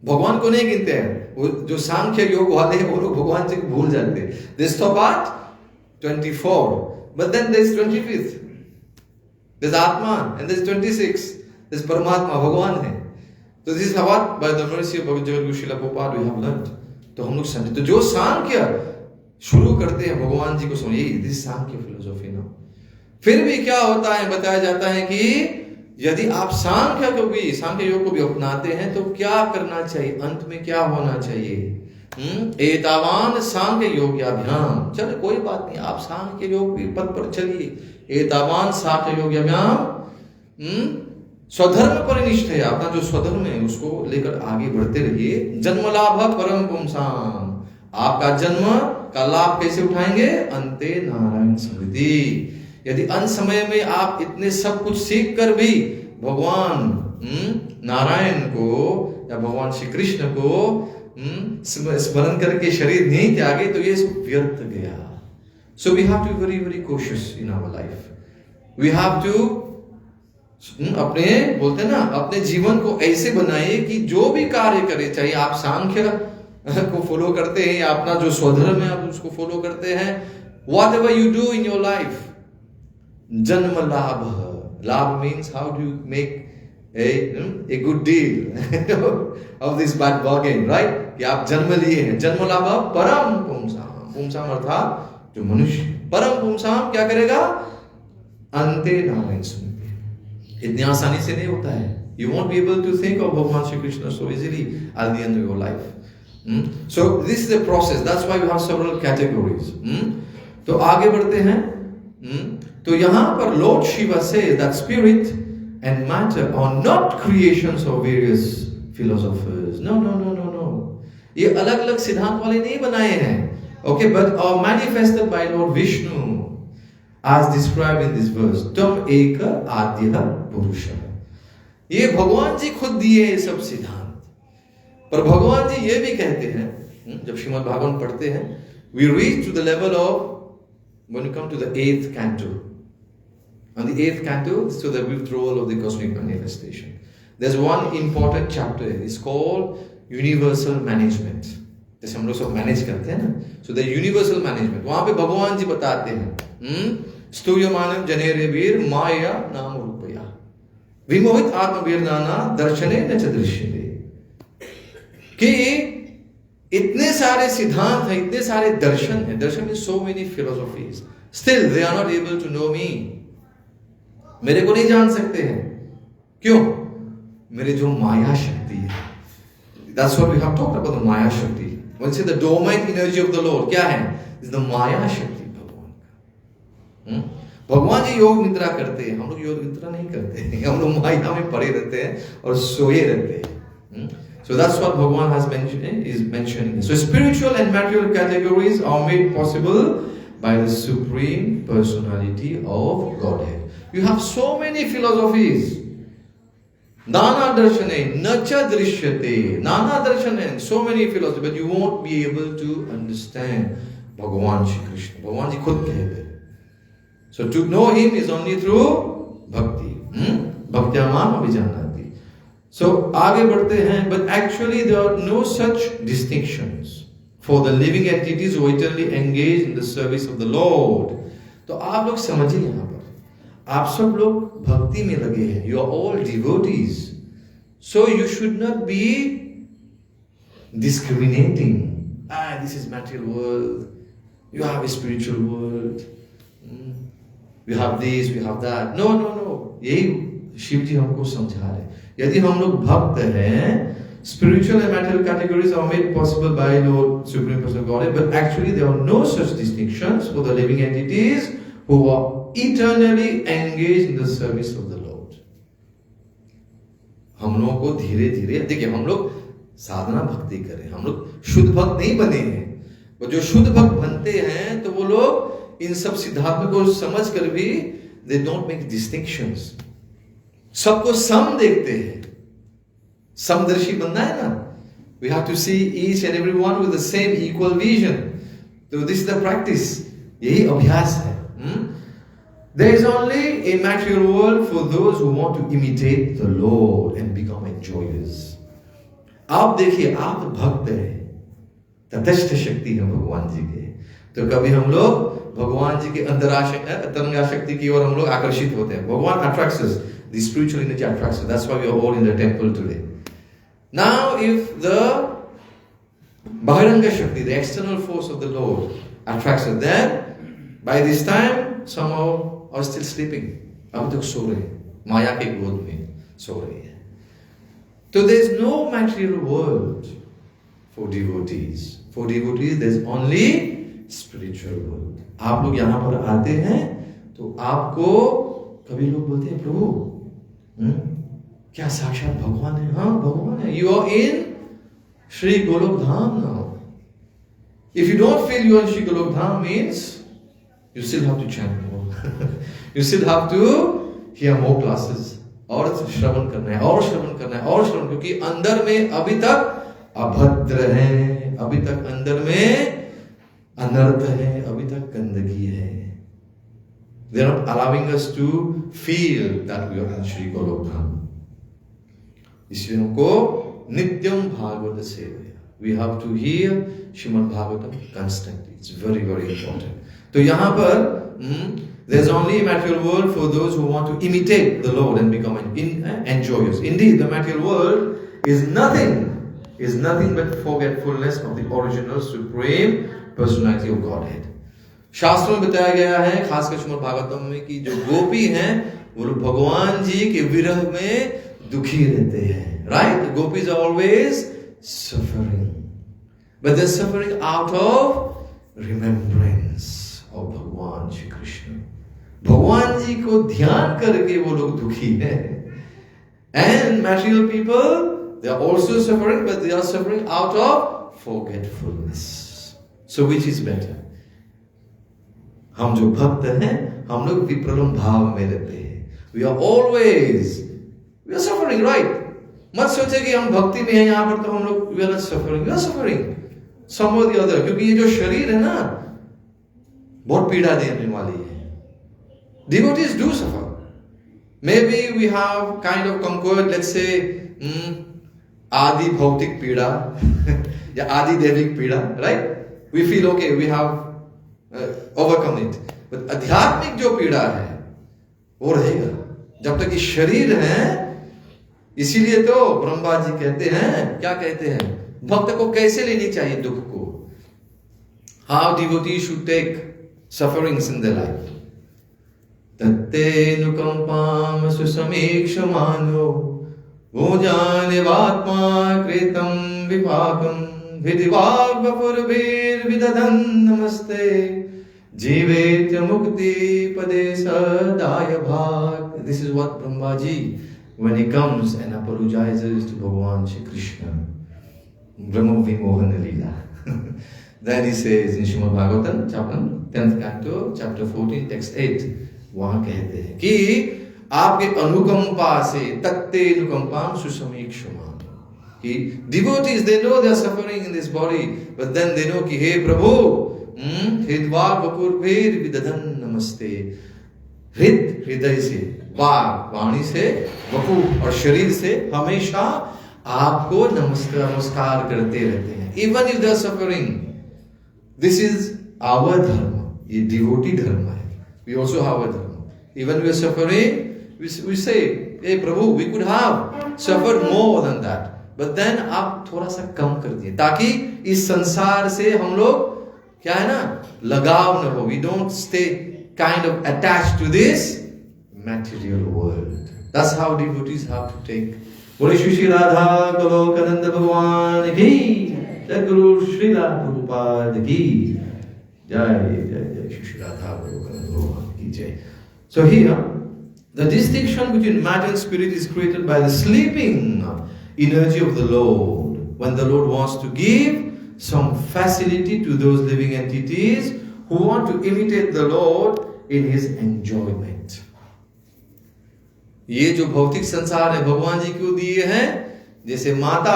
भगवान को नहीं गिनते हैं, वो जो सांख्य योग वाले हैं वो लोग भगवान से भूल जाते हैं। They stop at 24, but then there is 25th. There's Atma and there's 26. There's Paramatma, भगवान है। तो this is what by the mercy of Bhagavad Guru Srila Prabhupada we have learned. तो हम लोग समझे, तो जो सांख्य शुरू करते हैं भगवान जी को समझिए, दिस सांख्य फिलोसॉफी ना। फिर भी क्या होता है, बताया जाता है कि यदि आप सांख्य योग को भी अपनाते हैं तो क्या करना चाहिए, अंत में क्या होना चाहिए? एतावान सांख्य योग्याभ्याम, चलो कोई बात नहीं, आप सांख्य योग पद पर चलिए। एतावान सांख्य योग्याभ्याम स्वधर्म पर निष्ठ है, अपना जो स्वधर्म है उसको लेकर आगे बढ़ते रहिए। जन्म लाभ परम पुंसाम, आपका जन्म का लाभ कैसे उठाएंगे? अंते नारायण स्मृति। यदि अंत समय में आप इतने सब कुछ सीख कर भी भगवान नारायण को या भगवान श्री कृष्ण को स्मरण करके शरीर नहीं त्यागे तो ये सब व्यर्थ गया. So we have to be very very cautious in our life. We have to अपने बोलते हैं ना, अपने जीवन को ऐसे बनाइए कि जो भी कार्य करे, चाहे आप सांख्य को फॉलो करते हैं या अपना जो स्वधर्म है आप उसको फॉलो करते हैं, whatever you do in your life, जन्म लाभ. लाभ means how do you make a good deal of this bad bargain, right? कि आप जन्म लिए हैं. जन्म लाभ परम पुंसाम. पुंसाम अर्थात जो मनुष्य. परम पुंसाम क्या करेगा? अंते नारायण स्मृति. इतनी आसानी से नहीं होता है. You won't be able to think of Bhagwan Shri Krishna so easily at the end of your life. So this is the process. That's why we have several categories. तो आगे बढ़ते हैं. तो यहाँ पर Lord Shiva says that spirit and matter are not creations of various philosophers. No. ये अलग अलग सिद्धांत वाले नहीं बनाए हैं. Okay, but are manifested by Lord Vishnu as described in this verse. Tam eka adya purusha. ये भगवान जी खुद दिए ये सब सिद्धांत. पर भगवान जी ये भी कहते हैं, जब श्रीमद् भागवत पढ़ते हैं, we reach to the level of, when you come to the 8th canto. On the 8th canto, so the withdrawal of the cosmic manifestation. There's one important chapter. It's called universal management. जैसे हम लोग सब manage करते हैं ना, so the universal management. वहां पे भगवान जी बताते हैं, स्तूयमानं जनेरेभिर माया नाम रूपया विमोहित आत्मवीर नाना दर्शने न च दृश्यते. कि इतने सारे सिद्धांत हैं, इतने सारे दर्शन हैं. दर्शन में so many philosophies. Still they are not able to know me. मेरे को नहीं जान सकते हैं. क्यों? मेरे जो माया शक्ति है. That's what we have talked about, the माया शक्ति. When say the dormant energy of the Lord, क्या है? Is the माया शक्ति भगवान का. भगवान जी योग निद्रा करते हैं, हम लोग योग निद्रा नहीं करते हैं. हम लोग माया में पड़े रहते हैं और सोए रहते हैं. So that's what Bhagavan has mentioned, is mentioning. So spiritual and material categories are made possible by the Supreme Personality of Godhead. You have so many philosophies. Nana darshane nacha drishyate. Nana darshane, so many philosophies, but you won't be able to understand Bhagavan Shri Krishna. Bhagavan ji khud कहते. So to know him is only through bhakti. Bhaktyamam abhijanati. So आगे बढ़ते हैं, but actually there are no such distinctions for the living entities who eternally engage in the service of the Lord. तो आप लोग समझिए यहाँ पर, आप सब लोग भक्ति में लगे हैं. You are all devotees. So you should not be discriminating. This is material world. You have a spiritual world. We have this, we have that. No. यही शिव जी हमको समझा रहे. यदि हम लोग भक्त हैं, spiritual and material categories are made possible by Lord Supreme Personal Godhead, but actually there are no such distinctions for the living entities who are eternally engaged in the service of the Lord. हम लोगों को धीरे धीरे, देखिए हम लोग साधना भक्ति करें, हम लोग शुद्ध भक्त नहीं बने हैं. वो जो शुद्ध भक्त बनते हैं तो वो लोग इन सब सिद्धांतों को समझ कर भी they don't make distinctions. सबको सम देखते हैं. समदर्शी बनना है ना. We have to see each and every one with the same equal vision. So this is the practice. यही अभ्यास है. There is only a material world for those who want to imitate the Lord and become enjoyers. आप देखिए, आप भक्त हैं, तटस्थ शक्ति है भगवान जी के. तो कभी हम लोग भगवान जी के अंतरंगा शक्ति की ओर हम लोग आकर्षित होते हैं. भगवान attracts us. The spiritual energy attracts us. That's why we are all in the temple today. Now, if the Bahiranga Shakti, the external force of the Lord, attracts us, then by this time somehow are still sleeping. अब तक सो रहे, माया के गोद में सो रहे हैं. So there is no material world for devotees. For devotees, there is only spiritual world. आप लोग यहाँ पर आते हैं तो आपको कभी लोग बोलते हैं प्रभु क्या साक्षात भगवान है? हाँ भगवान है. You are in Shri Golok Dham now. If you don't feel you are in Shri Golok Dham, means you still have to chant more. You still have to hear more classes. और श्रवण करना है, और श्रवण करना है, और श्रवण, क्योंकि अंदर में अभी तक अभद्र है, अभी तक अंदर में अनर्थ है, अभी तक गंदगी है। They are not allowing us to feel that we are in Shri Golok Dham. इसलिए हमको नित्यम भागवत सेवया, we have to hear Shrimad Bhagavatam constantly. It's very, very important. तो यहाँ पर there's only a material world for those who want to imitate the Lord and become enjoyers. Indeed, the material world is nothing but forgetfulness of the original supreme personality of Godhead. शास्त्रों में बताया गया है, खासकर श्रीमद् भागवतम में, कि जो गोपी हैं वो लोग भगवान जी के विरह में दुखी रहते हैं, right? Gopis are always suffering, but they are suffering out of remembrance of Bhagwan Shri Krishna. भगवान जी को ध्यान करके वो लोग दुखी हैं। And material people, they are also suffering, but they are suffering out of forgetfulness. So which is better? हम जो भक्त हैं, हम लोग विप्रलम्ब भाव में रहते हैं। We are always, we are suffering, right? मत सोचे कि हम भक्ति में हैं यहां पर तो हम लोग we are not suffering, we are suffering some और द अदर, क्योंकि ये जो शरीर है ना, बहुत पीड़ा देने वाली है। Devotees do suffer. Maybe we have kind of conquered, let's say, आदि भौतिक पीड़ा या आदि दैविक पीड़ा, right? We feel okay, we have overcome it. But आध्यात्मिक जो पीड़ा है वो रहेगा जब तक ये शरीर है। इसीलिए तो ब्रह्मा जी कहते हैं, क्या कहते हैं, भक्त को कैसे लेनी चाहिए दुख को। How devotees should take sufferings in their life. तत्तेनुकंपाम सुसमीक्षमानो भोजानेवात्मा कृतं विपाकं विधिवाग्वपुर्भिर्विदधन् नमस्ते जीवेत्य मुक्ति पदे सदाय भाग। This is what Brahma Ji, when he comes and apologizes to Bhagavan Shri Krishna, Brahma Vimohana Leela. Then he says in Srimad Bhagavatam, chapter 10th canto, chapter 14, text 8, वहां कहते हैं कि आपके अनुकंपा से तत्ते अनुकंपाम सुसमीक्षमान, कि devotees, they know they are suffering in this body, but then they know कि हे प्रभु, हृदवाग वपुर्भिर विदधन नमस्ते, हृदय से, वाणी से, वपु और शरीर से हमेशा आपको नमस्कार करते रहते हैं, even if they are suffering. This is our dharma, ये devotee dharma है. We also have a dharma. Even we are suffering, we say, hey Prabhu, we could have suffered more than that, but then आप थोड़ा सा कम कर दिए, ताकि इस संसार से हम लोग क्या है ना, लगाव न हो. We don't stay kind of attached to this material world. That's how devotees have to take. बोले श्री राधा गोलोकानंद भगवान की जय, गुरु श्रीला प्रभुपाद की जय, जय जय श्री राधा गोलोकानंद भगवान की जय. So here, the distinction between matter and spirit is created by the sleeping energy of the Lord. When the Lord wants to give some facility to those living entities who want to imitate the Lord in His enjoyment. ये जो भौतिक संसार है भगवान जी क्यों दिए हैं? जैसे माता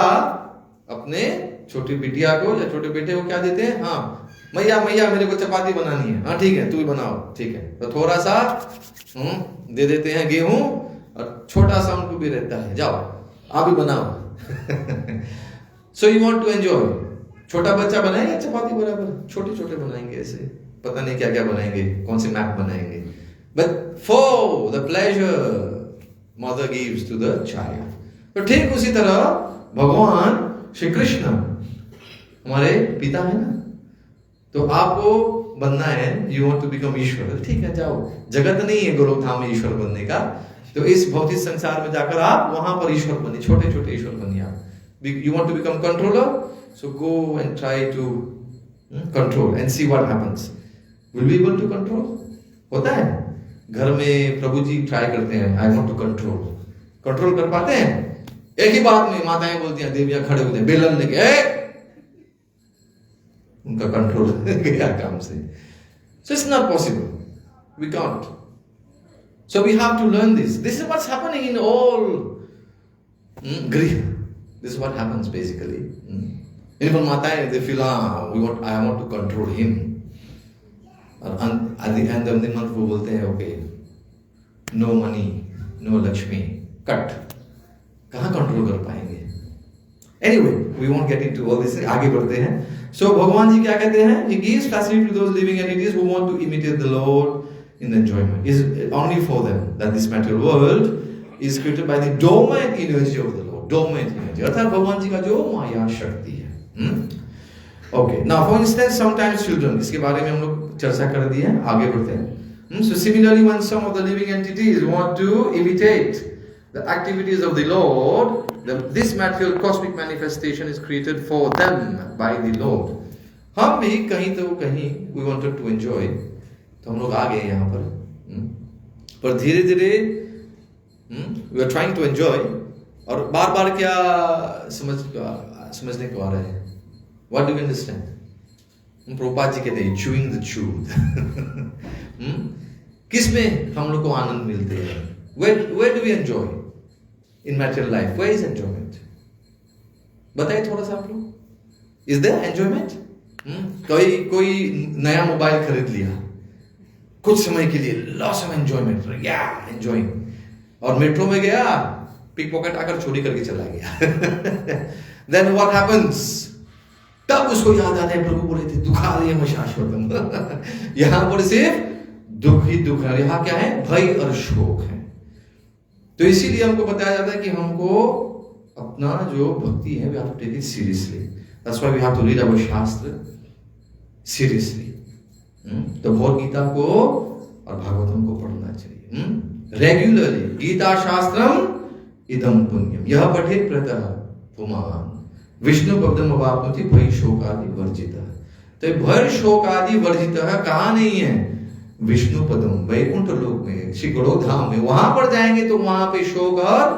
अपने छोटी बिटिया को या छोटे बेटे को क्या देते हैं, हाँ मैया मैया मेरे को चपाती बनानी है, हाँ ठीक है तू ही बनाओ, ठीक है, तो थोड़ा सा दे देते हैं गेहूं और छोटा सा उनको भी रहता है, जाओ आप ही बनाओ. So you want to enjoy. छोटा बच्चा बनाएगा चपाती बराबर, छोटे छोटे बनाएंगे, ऐसे पता नहीं क्या क्या बनाएंगे, कौन से मैप बनाएंगे, but for the pleasure mother gives to the child. तो ठीक उसी तरह भगवान श्री कृष्ण हमारे पिता है ना, तो आपको बनना है, यू वांट टू बिकम ईश्वर, ठीक है जाओ, जगत नहीं है गोलोक धाम में ईश्वर बनने का, तो इस भौतिक संसार में जाकर आप वहां पर ईश्वर बनिए, छोटे छोटे ईश्वर बनिए आप. You want to become controller, so go and try to control and see what happens. Will be able to control? होता है घर में प्रभु जी ट्राई करते हैं, I want to control. Control कर पाते हैं? एक ही बात में माताएं बोलती हैं, देवियां खड़े होते हैं बेलन लेके, उनका कंट्रोल गया काम से. So it's not possible. We can't. So we have to learn this. This is what's happening in all grief. This is what happens basically. Even Matai, they feel, I want to control him. And at the end of the month, we will say, okay, no money, no Lakshmi, cut. कहाँ control कर पाएंगे? Anyway, we won't get into all this. आगे बढ़ते हैं. So भगवान जी क्या कहते हैं? He gives facility to those living entities who want to imitate the Lord in enjoyment. It's only for them that this material world is created by the dormant energy of the Lord. Dormant energy. अर्थात भगवान जी का जो माया शक्ति है. Okay. Now, for instance, sometimes children. इसके बारे में हम लोग चर्चा कर दी है. आगे बढ़ते हैं. So similarly, when some of the living entities want to imitate the activities of the Lord, this material cosmic manifestation is created for them by the Lord. हम भी कहीं तो कहीं we wanted to enjoy, तो हम लोग आ गए यहाँ पर धीरे धीरे we are trying to enjoy, और बार बार क्या समझने को आ रहा है? What do you understand? Prabhupada ji कहते हैं chewing the chewed. किस में हम लोग को आनंद मिलते हैं? Where do we enjoy in material life? Where is enjoyment? बताइए थोड़ा सा आप लोग. Is there enjoyment? कोई नया मोबाइल खरीद लिया, कुछ समय के लिए loss of enjoyment, enjoying, और मेट्रो में गया, पिक पॉकेट आकर चोरी करके चला गया. Then what happens? तब उसको याद आता है प्रभु बोले थे दुखालयम शाश्वतम. यहाँ पर सिर्फ दुख ही दुख है. यहाँ क्या है? भय और शोक है. तो इसीलिए हमको बताया जाता है कि हमको अपना जो भक्ति है we have to take it seriously. That's why we have to read our शास्त्र seriously. तो भगवद गीता को और भागवतम को पढ़ना चाहिए रेगुलरली. गीता शास्त्रम इदम पुण्यम यह पठे प्रतः पुमान विष्णु पदम अवाप्नोति भय शोक आदि वर्जित. तो भय शोक आदि वर्जित कहाँ नहीं है? विष्णु पदम वैकुंठ लोक में, श्री गणों धाम में. वहां पर जाएंगे तो वहां पे शोक और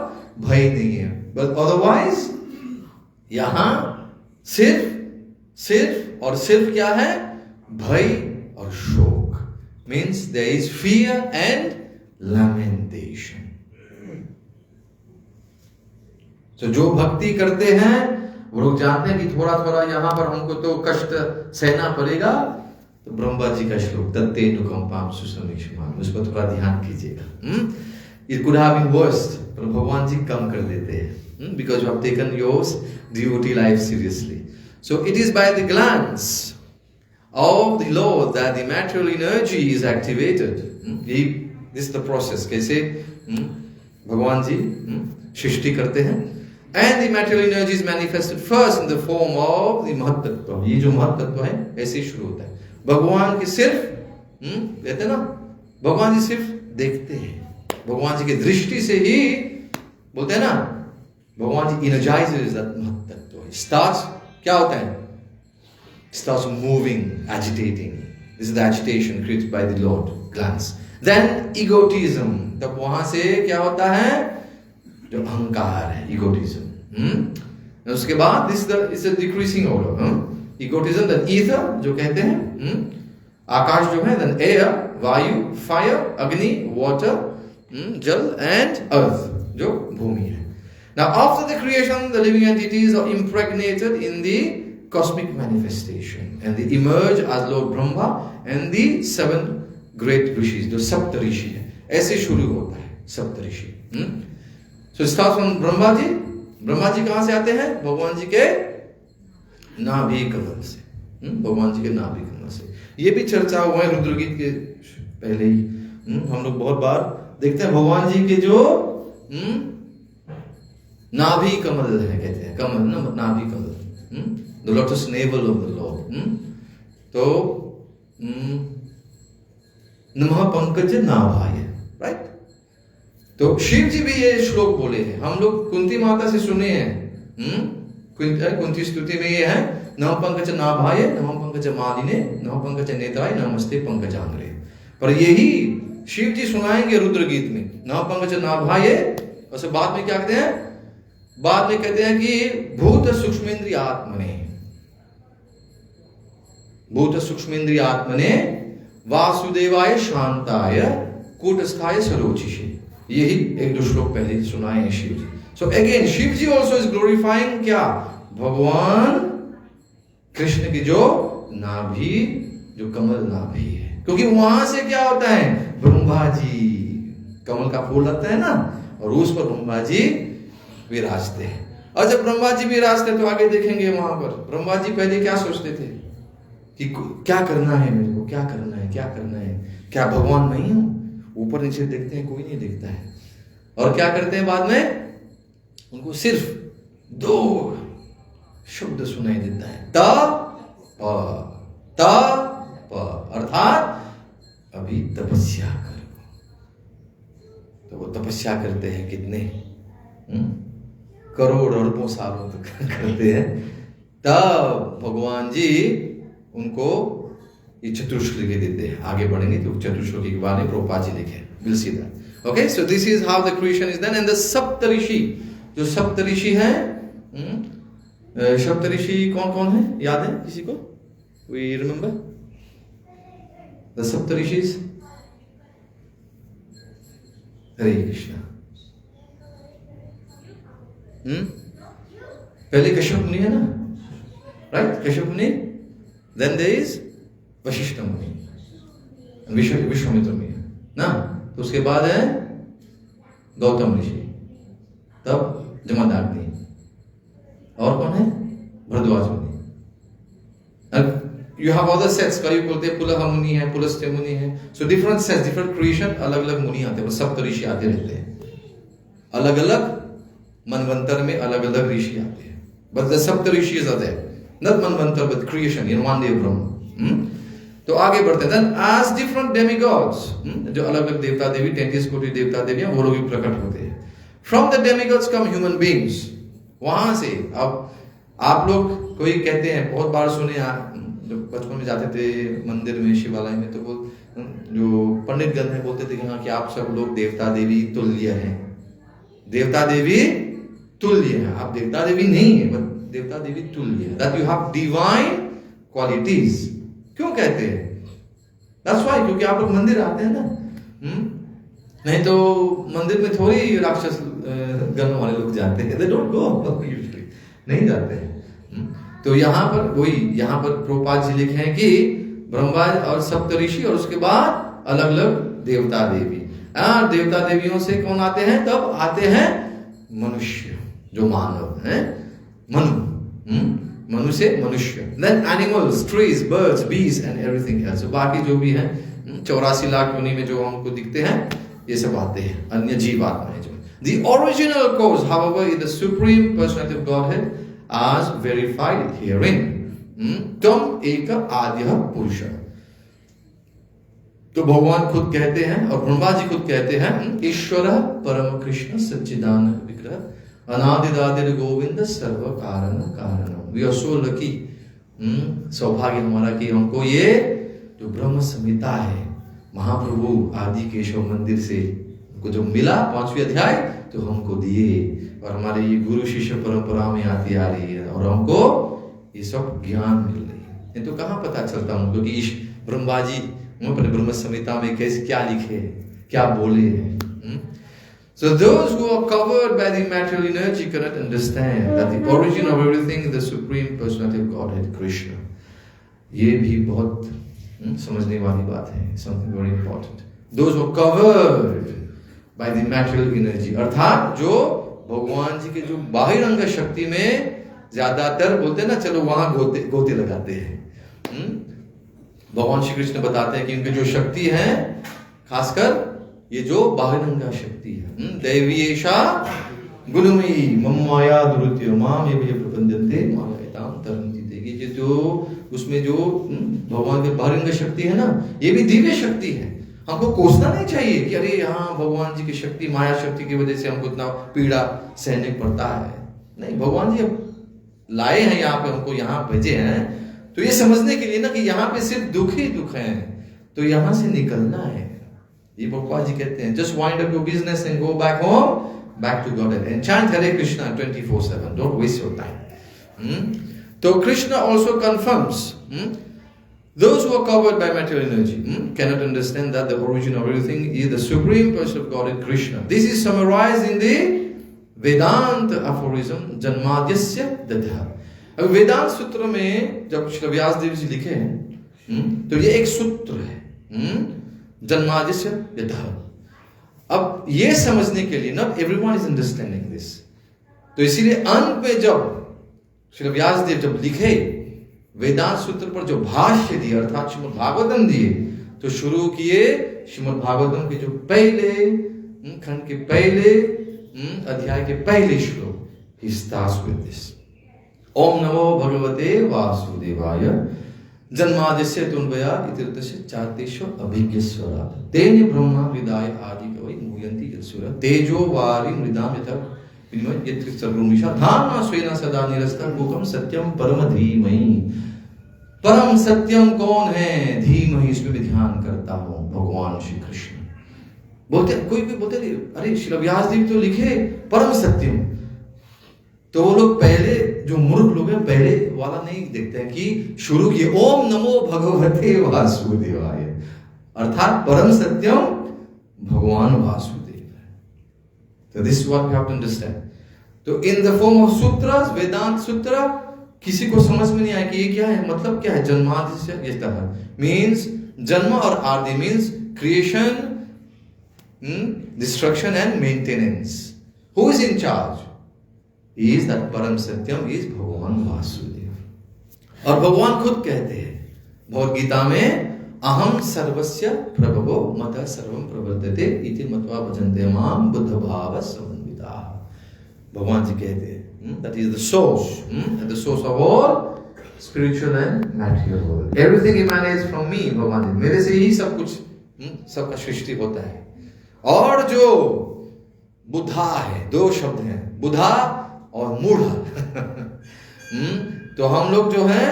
भय नहीं है. बट अदरवाइज यहां सिर्फ और सिर्फ क्या है? भय और शोक. Means there is fear and lamentation. तो जो भक्ति करते हैं वो लोग जानते हैं कि थोड़ा थोड़ा यहाँ पर हमको तो कष्ट सहना पड़ेगा. तो ब्रह्मा जी का श्लोक तत्ते नुकंपाम सुसमीक्षमान, उस पर थोड़ा ध्यान कीजिएगा. It could have been worse, पर भगवान जी कम कर देते हैं because you have taken your devotee life seriously. So it is by the glance of the Lord that the material energy is activated. This is the process. कैसे भगवान जी सृष्टि करते हैं. And the material energy is manifested first in the form of the महत्तत्व. ये जो महत्तत्व है ऐसे ही शुरू होता है. भगवान के सिर्फ कहते हैं ना, भगवान जी सिर्फ देखते हैं. भगवान जी की दृष्टि से ही बोलते हैं ना, भगवान जी energizes that महत्तत्व. Starts क्या होता है? Starts moving, agitating. This is the agitation created by the Lord. Glance. Then egotism. तब वहां से क्या होता है? जो अहंकार है, egotism. उसके बाद this is a decreasing order. Egotism, then ether जो कहते हैं, आकाश जो है, then air वायु, fire अग्नि, water जल, and earth जो भूमि है. Now after the creation the living entities are impregnated in the cosmic manifestation and they emerge as Lord Brahma and the 7 great rishis. जो सप्त ऋषि है, ऐसे शुरू होता है सप्त ऋषि. So starts from Brahma ji. Brahma ji कहां से आते हैं? भगवान जी के नाभि कमल से. भगवान जी के नाभि कमल से. ये भी चर्चा हुआ है रुद्रगीत के पहले ही. हम लोग बहुत बार देखते हैं भगवान जी के जो नाभि कमल है, कहते हैं कमल ना, नाभि कमल, the lotus navel of the Lord. तो नमः पंकज नाभाय, राइट. तो शिव जी भी ये श्लोक बोले हैं. हम लोग कुंती माता से सुने हैं. कुंती स्तुति में ये है, नमः पंकज नाभाय, नमः पंकज मालिने, नमः पंकज नेत्राय, नमस्ते पंकजांग्रे. पर यही शिव जी सुनाएंगे रुद्र गीत में, नमः पंकज नाभाय. और बाद में क्या कहते हैं? बाद में कहते हैं कि भूत सूक्ष्मेंद्रिय आत्मने, भूत सूक्ष्मेंद्रिय आत्मने वासुदेवाय शांताय कूटस्थाय सरोचिषे, यही एक दो श्लोक पहले सुनाए हैं Shiva ji. So again Shiva ji also is glorifying क्या, भगवान कृष्ण की जो नाभि, जो कमल नाभि है, क्योंकि वहां से क्या होता है, ब्रह्मा जी, कमल का फूल लगता है ना, और उस पर ब्रह्मा जी विराजते हैं. और जब ब्रह्मा जी विराजते तो आगे देखेंगे वहां पर ब्रह्मा जी पहले क्या सोचते थे कि क्या करना है मेरे को, क्या करना है, क्या करना है, क्या भगवान नहीं हूं. ऊपर नीचे देखते हैं, कोई नहीं देखता है. और क्या करते हैं बाद में, उनको सिर्फ दो शब्द सुनाई देता है, त अर्थात अभी तपस्या करो. तो वो तपस्या करते हैं कितने, करोड़ अरबों सालों तक करते हैं. तब भगवान जी उनको ये चतुश्लोकी देते हैं. आगे बढ़ेंगे तो चतुश्लोकी के बारे में प्रभुपाद जी लिखे, will see that. Okay, so this is how the creation is done. And the सप्तऋषि, जो सप्तऋषि हैं, सप्तऋषि कौन कौन है, याद है किसी को? We remember the सप्तऋषिस. हरे कृष्णा. पहले कश्यप मुनि है ना, राइट, कश्यप मुनि. Then there is वशिष्ठ मुनि, विश्वामित्र मुनि ना. तो उसके बाद है गौतम ऋषि, तब जमदग्नि, और कौन है, भरद्वाज मुनि. यू हैव अदर सेट्स, कई बोलते हैं पुलह मुनि है, पुलस्त्य मुनि है. So different sets, different creation, अलग अलग मुनि आते हैं, सप्त ऋषि आते रहते हैं. अलग अलग मनवंतर में अलग अलग ऋषि आते हैं. बट द सप्त ऋषि आते हैं, not manvantara but creation in one day Brahma. तो आगे बढ़ते हैं. आज डिफरेंट डेमिगॉड्स, जो अलग अलग देवता देवी, 33 कोटि देवता देवियां, वो लोग भी प्रकट होते हैं. From the demigods come human beings. वहां से अब आप लोग कोई कहते हैं, बहुत बार सुने, जब बचपन में जाते थे मंदिर में, शिवालय में, तो वो जो पंडित गण है बोलते थे कि हाँ, कि आप सब लोग देवता देवी तुल्य हैं. देवता देवी तुल्य है. आप देवता देवी नहीं है, बट देवता देवी तुल्य है. That you have divine qualities. क्यों कहते हैं? That's why, क्योंकि आप लोग मंदिर आते हैं ना. नहीं तो मंदिर में थोड़ी राक्षस गण वाले लोग जाते हैं. They don't go usually, नहीं जाते हैं. तो यहाँ पर वही, यहाँ पर प्रभुपाद जी लिखे हैं कि ब्रह्मा और सप्तऋषि, और उसके बाद अलग अलग देवता देवी. देवता देवियों से कौन आते हैं? तब आते हैं मनुष्य, जो मानव हैं, मनु से मनुष्य. देन एनिमल्स, ट्रीज, बर्ड्स, बीज एंड एवरीथिंग एल्स. बाकी जो भी है 84 लाख योनि में जो हमको दिखते हैं, ये सब आते हैं, अन्य जीव आत्माएं जो. The original cause, however, is the supreme personality of Godhead as verified herein. तम एक आद्य पुरुष. तो भगवान खुद कहते हैं और ब्रह्मा जी खुद कहते हैं, ईश्वर परम कृष्ण सच्चिदानंद विग्रह अनादिदादिर गोविंद सर्व कारण कारणम. वी आर सो लकी, सौभाग्य हमारा कि हमको ये जो ब्रह्म संहिता है, महाप्रभु आदि केशव मंदिर से हमको जो मिला 5वें अध्याय, तो हमको दिए, और हमारे ये गुरु शिष्य परंपरा में आती आ रही है, और हमको ये सब ज्ञान मिल रही है. ये तो कहाँ पता चलता हमको कि ब्रह्मा जी अपने ब्रह्म संहिता में कैसे क्या लिखे, क्या बोले हैं. So those who are covered by the material energy cannot understand that the origin of everything is the supreme personality of Godhead, Krishna. ये भी बहुत समझने वाली बात है, something very important. Those who are covered by the material energy, अर्थात जो भगवान जी के जो बाहिरंग शक्ति में ज्यादातर बोलते हैं ना, चलो वहां गोते लगाते हैं. भगवान श्री कृष्ण बताते हैं कि उनकी जो शक्ति है, खासकर ये जो बाहिरंगा शक्ति है, दैवीयेषा गुणमयी मम माया दुरुत्य माम ये प्रपंचन्ते मायातां तरन्ति देगी. ये जो उसमें जो भगवान की बाहिरंग शक्ति है ना, ये भी दिव्य शक्ति है. हमको कोसना नहीं चाहिए कि अरे यहाँ भगवान जी की शक्ति, माया शक्ति की वजह से हमको इतना पीड़ा सहने पड़ता है. नहीं, भगवान जी लाए हैं यहाँ पे, हमको यहाँ भेजे हैं, तो ये समझने के लिए ना कि यहाँ पे सिर्फ दुख ही दुख है, तो यहाँ से निकलना है. ये भगवान जी कहते हैं, just wind up your business and go back home, back to God and chant Hare Krishna 24/7. Don't waste your time. तो Krishna also confirms Those who are covered by material energy cannot understand that the origin of everything is the supreme person of God, Krishna. This is summarized in the Vedanta aphorism Janmadyasya Dadha. अब वेदांत सूत्र में जब श्री व्यास देव जी लिखे हैं तो ये एक सूत्र है जन्माद्यस्य यतः। अब ये समझने के लिए not everyone is understanding this, तो इसीलिए अंत में जब श्री व्यास देव जब लिखे वेदांत सूत्र पर जो भाष्य दिए अर्थात श्रीमद् भागवतम दिए, तो शुरू किए श्रीमद् भागवतम के जो पहले खंड के पहले अध्याय के पहले श्लोक, ही स्टार्ट्स विद दिस ओम नमो भगवते वासुदेवाय जन्माद्यस्य तुन्वया इतिरतस्य चातेषु अभिज्ञस्वरात् तेन ब्रह्मा हृदय आदि कवि मुह्यन्ति यत्सुरा तेजो वारि मृदाम यथा विनिमय यत्र सर्वमिषा धाम्ना स्वेन सदा निरस्तं मुखं सत्यम परम धीमहि। परम सत्यम कौन है? धीमहि, इसमें भी ध्यान करता हूं भगवान श्री कृष्ण। बोलते कोई भी बोलते अरे श्री व्यास देव तो लिखे परम सत्यम, तो वो लोग पहले जो मूर्ख लोग हैं पहले वाला नहीं देखते हैं कि शुरू किए ओम नमो भगवते वासुदेवाय, अर्थात परम सत्यम भगवान वासुदेव है। तो this what we have to understand. तो in the form of sutras, Vedanta Sutra, किसी को समझ में नहीं आया कि ये क्या है, मतलब क्या है। जन्माद्यस्य यतः मीन्स जन्म और आदि means creation, destruction and maintenance. Who is in charge? is that परम सत्यम is भगवान वासुदेव। और भगवान खुद कहते हैं भगवद गीता में अहम सर्वस्य प्रभवो मतः सर्वं प्रवर्तते इति मत्वा भजन्ते माम बुद्ध भाव समन्विताः। भगवान जी कहते हैं that is the source of all spiritual and material world. Everything emanates from me, भगवान जी, मेरे से ही सब कुछ सबका सृष्टि होता है। और जो बुद्धा है, दो शब्द हैं, बुधा और मूढ़ा तो हम लोग जो है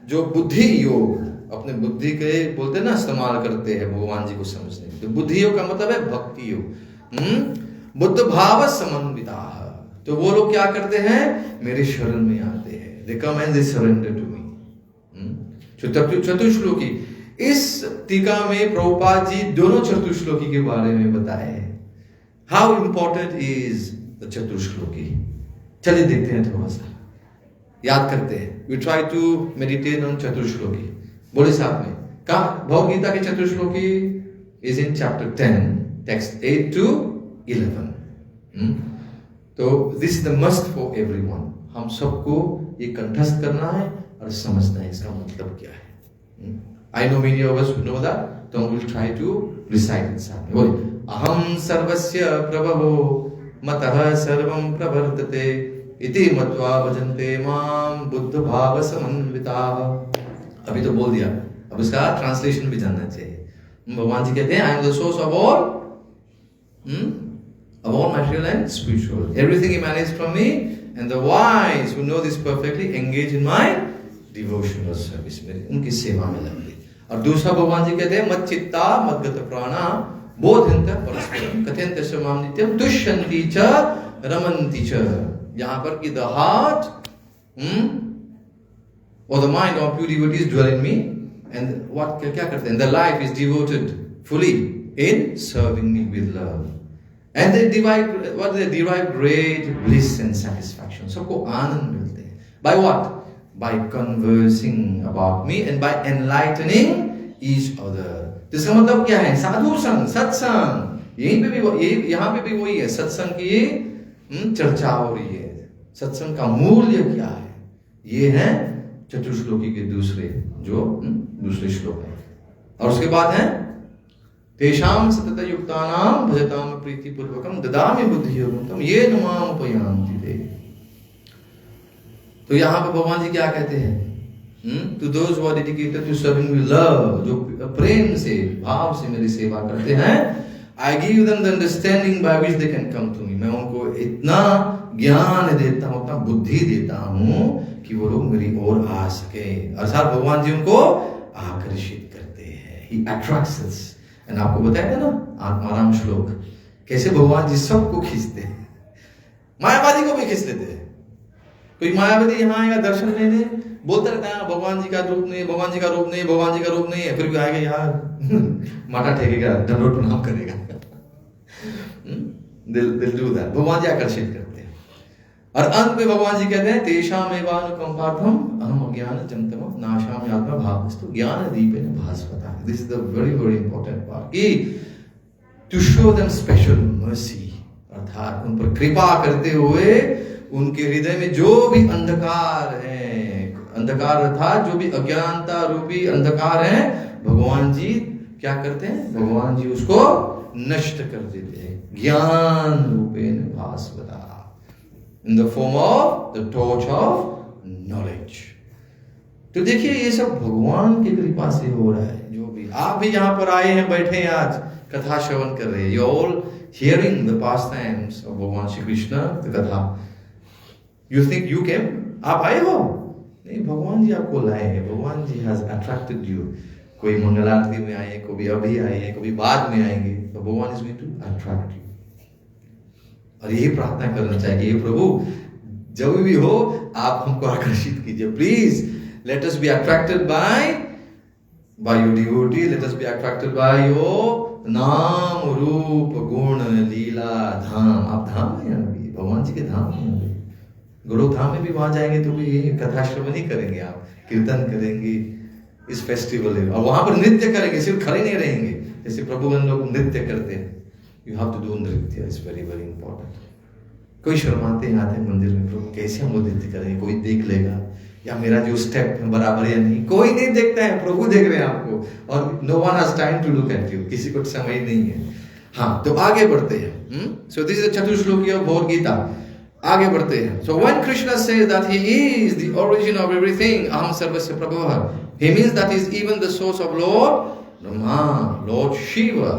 जो बुद्धि योग अपने बुद्धि के बोलते ना इस्तेमाल करते हैं भगवान जी को समझने के, तो बुद्धि योग का मतलब है भक्ति योग। बुद्ध भाव समन्विता, तो वो लोग क्या करते हैं? मेरे शरण में आते हैं, they come and they surrender to me। चतुश्लोकी, इस टीका में प्रभुपाद जी दोनों चतुश्लोकी के बारे में बताए हैं। How important is the Chatushloki. चलिए देखते हैं, थोड़ा सा याद करते हैं। We try to meditate on Chatushloki. बोले साथ में, कहा भगवद गीता के Chatushloki is in chapter 10 text 8 to 11। तो this is the must for everyone. हम सबको ये कंठस्थ करना है और समझना है इसका मतलब क्या है। I know many of us know that, तो we will try to recite it साथ में। बोले अहम सर्वस्य प्रभवो मतः सर्वं प्रवर्तते इति मत्वा भजन्ते माम बुद्ध भाव समन्विताः। अभी तो बोल दिया, अब इसका ट्रांसलेशन भी जानना चाहिए। भगवान जी कहते हैं I am the source of all material and spiritual. Everything emanates from me, and the wise who know this perfectly engage in my devotional service. मेरी उनकी सेवा में लग गई। और दूसरा भगवान जी कहते हैं मत चित्ता मद्गत प्राणा बोधन्त परस्परम कथयन्त च माम नित्यम तुष्यन्ति च रमन्ति च। यहाँ पर कि the heart or the mind of pure devotees dwell in me, and what क्या करते हैं? The life is devoted fully in serving me with love, and they derive great bliss and satisfaction. सबको आनंद मिलते हैं। By what? By conversing about me and by enlightening each other. इसका मतलब क्या है? साधु संग, सत्संग। यहीं पे भी यहाँ पे भी वही है, सत्संग की चर्चा हो रही है। सत्संग का मूल्य क्या है? ये है चतुश्लोकी के दूसरे श्लोक है। और उसके बाद है तेषां सतत युक्तानां भजतां प्रीतिपूर्वकं ददामि बुद्धि योगं ये नमाम उपयान्ति ते। तो यहाँ पे भगवान जी क्या कहते हैं? To those who are dedicated to serving with love, जो प्रेम से भाव से मेरी सेवा करते हैं, I give them the understanding by which they can come to me. मैं उनको इतना ज्ञान देता हूँ, उतना बुद्धि देता हूँ कि वो लोग मेरी ओर आ सके। अर्थात भगवान जी उनको आकर्षित करते हैं। He attracts us. And आपको बताया था ना आत्माराम श्लोक, कैसे भगवान जी सबको खींचते हैं। मायावादी को भी खींच लेते हैं। कोई मायावादी यहाँ आएगा दर्शन लेने, बोलता रहता है भगवान जी का रूप नहीं, भगवान जी का रूप नहीं, भगवान जी का रूप नहीं है, फिर भी आएगा यार माथा टेकेगा, दंडवत प्रणाम करेगा। दिल डू दैट, भगवान जी आकर्षित करते हैं। और अंत में भगवान जी कहते हैं तेषामेवानुकंपार्थम अहम अज्ञानजं तमः नाशामि आत्मा भावस्तु ज्ञान दीपेन भास्वता। This is the very very important part कि to show them special mercy, अर्थात उन पर कृपा करते हुए उनके हृदय में जो भी अंधकार है, अंधकार अर्थात जो भी अज्ञानता रूपी अंधकार है, भगवान जी क्या करते हैं, भगवान जी उसको नष्ट कर देते हैं ज्ञान रूपेण भास्वता, in the form of the torch of knowledge. तो देखिए ये सब भगवान की कृपा से हो रहा है। जो भी आप भी यहाँ पर आए हैं, बैठे हैं, आज कथा श्रवण कर रहे हैं, you all hearing the pastimes of Bhagwan Shri Krishna the कथा। यू थिंक यू केम, आप आए हो? नहीं, भगवान जी आपको लाए हैं, भगवान जी हैज अट्रैक्टेड यू। कोई मंगल आरती में आए, कभी अभी आए हैं, कभी बाद में आएंगे, तो Bhagwan is going to attract you. और यही प्रार्थना करना चाहिए कि प्रभु जब भी हो आप हमको आकर्षित कीजिए, please let us be attracted by your devotee, let us be attracted by your नाम रूप गुण लीला धाम। आप धाम है अभी, भगवान जी के धाम है अभी। गोलोकधाम में भी वहां जाएंगे तो भी कथा श्रवण ही करेंगे, आप कीर्तन करेंगे इस फेस्टिवल में, और वहां पर नृत्य करेंगे, सिर्फ खड़े नहीं रहेंगे जैसे प्रभुगण लोग नृत्य करते हैं। यू हैव टू डू नृत्य, इट्स वेरी वेरी इंपॉर्टेंट। कोई शर्माते हैं आते हैं मंदिर में, प्रभु कैसे हम नृत्य करेंगे, कोई देख लेगा या मेरा जो स्टेप है बराबर या नहीं, कोई नहीं देखता है, प्रभु देख रहे हैं आपको, और no one has time to look at you, किसी को समय नहीं है। हाँ, तो आगे बढ़ते हैं। So this is the Chatushloki of Bhagavad Gita. आगे बढ़ते हैं। So when Krishna says that he is the origin of everything, aham sarvasya prabhava, he means that he is even the source of Lord Brahma, Lord Shiva,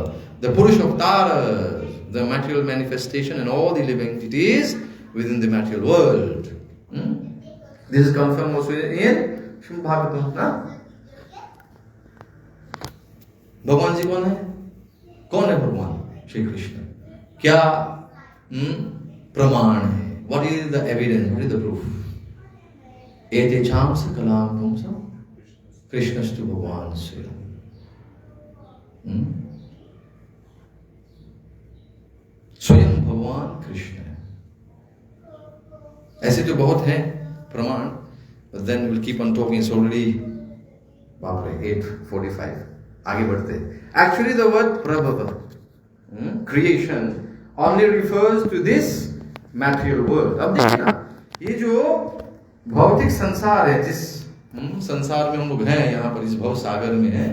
the Purusha Avtaras, the material manifestation and all the living entities within the material world. This is confirmed also in Srimad Bhagavatam, ना? भगवान जी कौन है? कौन है भगवान श्री कृष्ण? क्या प्रमाण है? What is the evidence? What is the proof? Ete cham sakalam pumsam Krishnastu Bhagwan Swaram. स्वयं भगवान कृष्ण है। ऐसे तो बहुत हैं प्रमाण, but then we'll keep on talking. It's already बाप रे 8:45. आगे बढ़ते हैं। Actually the word prabhava, creation, only refers to this material world. अब देखिए ना, ये जो भौतिक संसार है, जिस संसार में हम लोग हैं, यहाँ पर इस भव सागर में हैं,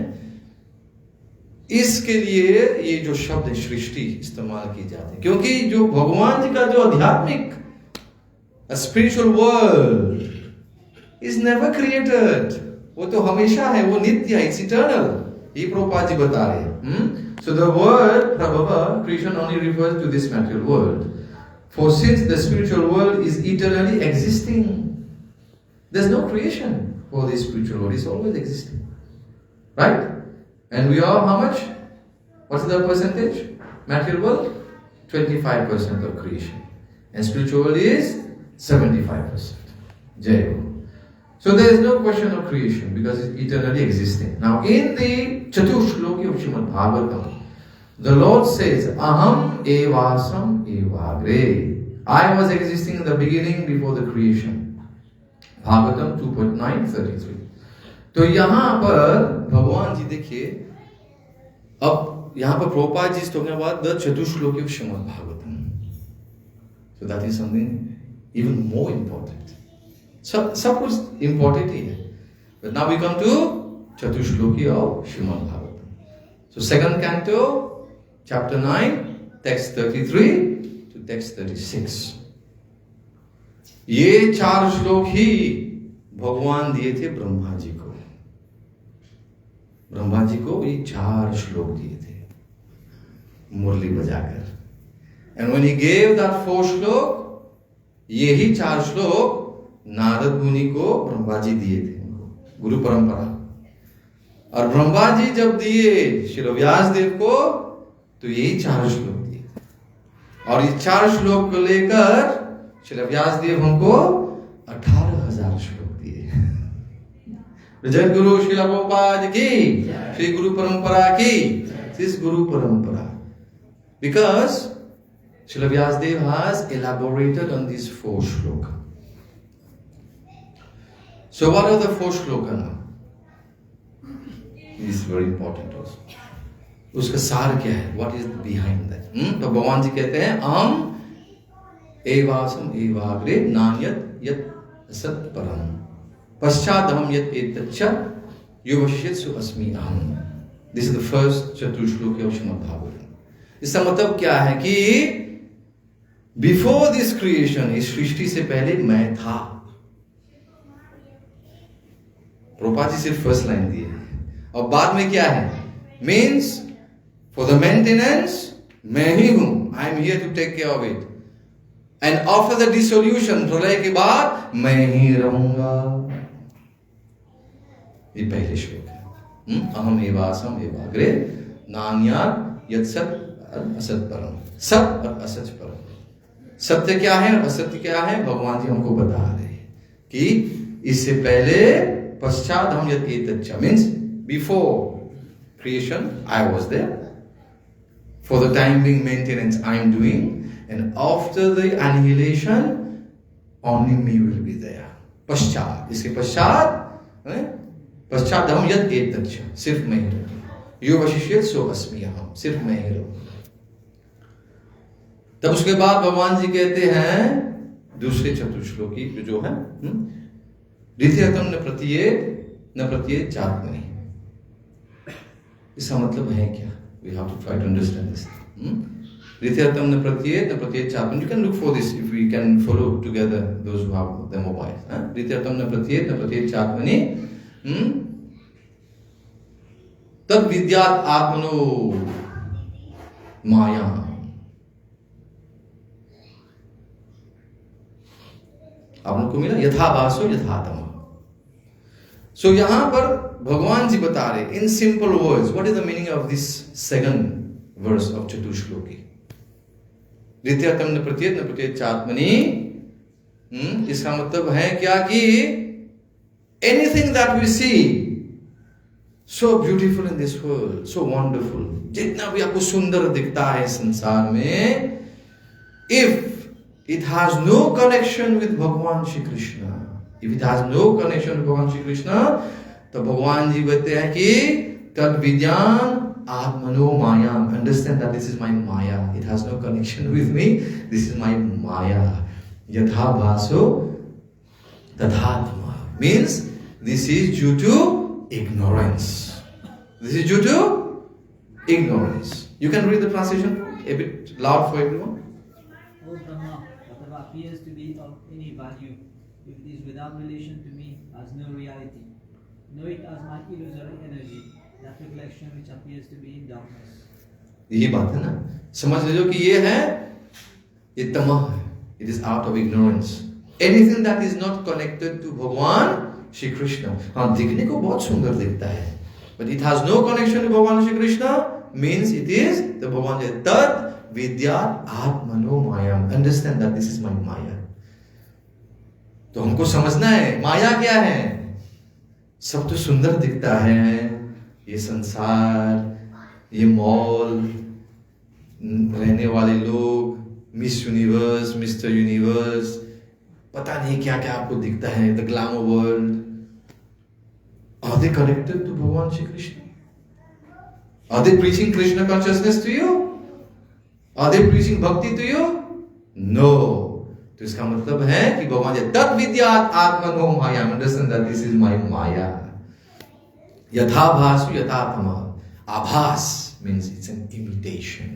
इसके लिए ये जो शब्द सृष्टि इस्तेमाल की जाती है, क्योंकि जो भगवान जी का जो आध्यात्मिक spiritual world is never created, वो तो हमेशा है, वो नित्य है, इट्स इटर्नल। ये प्रभुपाद जी बता रहे हैं। सो द वर्ड प्रभवा creation only refers to this material world. For since the spiritual world is eternally existing, there's no creation for this spiritual world. It's always existing. Right? And we are how much? What's the percentage? Material world? 25% of creation. And spiritual world is 75%. Jai Guru. So there is no question of creation because it's eternally existing. Now in the Chatushloki of Srimad Bhagavatam, the Lord says, Aham evasam evagre. I was existing in the beginning before the creation. Bhagavatam 2.9:33. तो यहाँ पर भगवान जी देखिए, अब यहाँ पर Prabhupada ji talking about the Chatushloki of Srimad Bhagavatam. So that is something even more important. सब कुछ important ही है. But now we come to Chatushloki of Srimad Bhagavatam. So second canto, Chapter 9, text 33 to text 36. ये 4 श्लोक ही भगवान दिए थे ब्रह्मा जी को। ब्रह्मा जी को ये 4 श्लोक दिए थे मुरली बजाकर। And when he gave that 4 श्लोक, ये ही 4 श्लोक नारद मुनि को ब्रह्मा जी दिए थे, गुरु परंपरा। और ब्रह्मा जी जब दिए श्री व्यास देव को, तो यही 4 श्लोक दिए, और ये 4 श्लोक को लेकर श्री व्यास देव हमको 18,000 श्लोक दिए। जय गुरु श्रील प्रभुपाद की, श्री गुरु परंपरा की, this Guru Parampara. Because Srila Vyasadeva has elaborated on these 4 shloka. So what are the 4 shloka now? This is very important also. उसका सार क्या है? What is behind that? तो भगवान जी कहते हैं अहम एवासम एवाग्रे नान्यत यत असत परम पश्चादहम यत एतच्च युवश्यत्सु अस्मि अहम. This is the first चतुश्लोकी of Srimad Bhagavatam. इसका मतलब क्या है कि बिफोर दिस क्रिएशन, इस सृष्टि से पहले मैं था. प्रभुपाद जी सिर्फ फर्स्ट लाइन दिए और बाद में क्या है? मीन्स फॉर द मेंटेनेंस मैं ही हूं. I am here to take care of it. And after the dissolution, प्रलय के बाद मैं ही रहूंगा. ये पहले श्लोक है. अहम एवासम एवाग्रे नान्यात् यत् सत् असत् परम. सत और असत परम. सत्य क्या है और असत्य क्या है? भगवान जी हमको बता रहे हैं कि इससे पहले पश्चात हम यत् एतच्च means before creation I was there. For the time being maintenance I am doing. And after the annihilation only me will be there. पश्चात, इसके पश्चात पश्चात हम यद एतच्च, सिर्फ मैं ही रहूंगा. यो वशिष्यत् सो अस्मि अहम, सिर्फ मैं ही रहूंगा. तब उसके बाद भगवान जी कहते हैं दूसरे चतुश्लोकी जो है द्वितीयतम न प्रत्येत चात्मनि. इसका मतलब है क्या? We have to try to understand this. द्वितीयतम न प्रत्येत चात्मनि. You can look for this if we can follow together those who have the mobile. द्वितीयतम न प्रत्येत चात्मनि तद विद्यात आत्मनो माया. आप लोग को मिला यथा भासो यथा तम. सो यहां पर भगवान जी बता रहे in simple words what is the meaning of this second verse of Chatushloki. द्वितीयतम न प्रत्येत चात्मनि. इसका मतलब है क्या कि anything that we see so beautiful in this world, so wonderful, जितना भी आपको सुंदर दिखता है संसार में, if it has no connection with भगवान Shri Krishna, if it has no connection with भगवान श्री कृष्ण, तो भगवान जी कहते हैं कि तद विज्ञान आत्मनो माया. Understand that this is my maya. It has no connection with me. This is my maya. यथा भासो तथा तम means this is due to ignorance. This is due to ignorance. You can read the translation a bit loud for everyone. O Brahma, whatever appears to be of any value, if it is without relation to me, has no reality. Know it as my illusory energy, that reflection which appears to be in darkness. यही बात है ना. समझ लीजिए कि ये है, ये तमह है. It is out of ignorance. Anything that is not connected to भगवान श्री कृष्ण, हाँ दिखने को बहुत सुंदर दिखता है, but it has no connection to भगवान Shri Krishna means it is the भगवान जी तद विद्या आत्मनो माया. Understand that this is my माया. तो हमको समझना है माया क्या है. सब तो सुंदर दिखता है, ये संसार, ये मॉल, रहने वाले लोग, मिस यूनिवर्स, मिस्टर यूनिवर्स, पता नहीं क्या क्या आपको दिखता है. The glamour world. Are they connected to भगवान Shri Krishna? Are they preaching Krishna consciousness to you? Are they preaching bhakti to you? No. तो इसका मतलब है कि भगवान जी तत् विद्यात् आत्मनो माया. Understand that this is my maya. यथा भासु यथा तम. आभास means it's an imitation.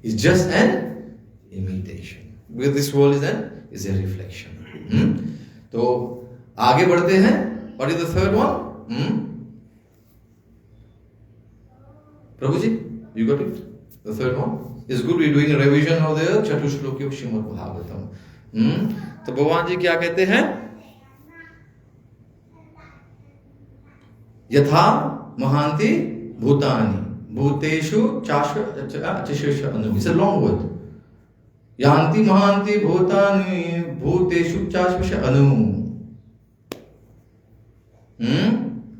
It's just an imitation. Because this world is a reflection. तो आगे बढ़ते हैं. What is the third one? Prabhu ji, you got it? The third one is good. We're doing a revision of the चतुश्लोकी of Shrimad Bhagavatam. तो भगवान जी क्या कहते हैं? यथा महांति भूतानि भूतेषु चाशु अनु. It's a long word. यान्ति महान्ति भूतानि भूतेषु चाशु अनु.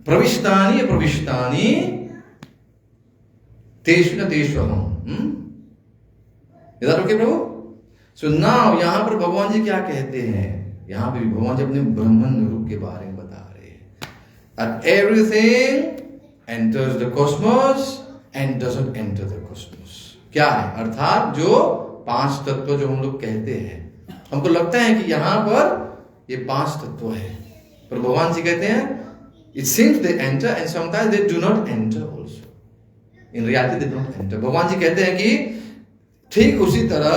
प्रविष्टानि प्रविष्टानि तेषु न तेषु अहम्. इधर ओके प्रभु. सो नाउ यहां पर भगवान जी क्या कहते हैं, यहां पे भगवान जी अपने ब्रह्मन रूप के बारे में बता रहे हैं. And everything enters the cosmos and doesn't enter the cosmos. क्या है, अर्थात जो पांच तत्व जो हम लोग कहते हैं, हमको लगता है कि यहां पर ये पांच तत्व है, पर भगवान जी कहते हैं it seems they enter and sometimes they do not enter also. In reality they don't enter. भगवान जी कहते हैं कि ठीक उसी तरह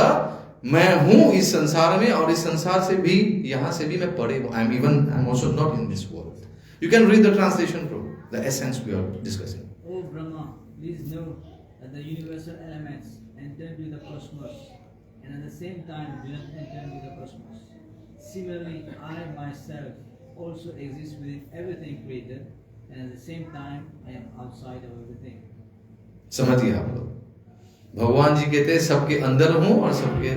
मैं हूं इस संसार में और इस संसार से भी, यहां से भी मैं परे हूं. I'm also not in this world. You can read the translation, bro. The essence we are discussing. O Brahma, please know that the universal elements enter into the cosmos and at the same time do not enter into the cosmos. Similarly, I myself also exist within everything created and at the same time I am outside of everything. समझिए आप लोग, भगवान जी कहते हैं सबके अंदर हूं और सबके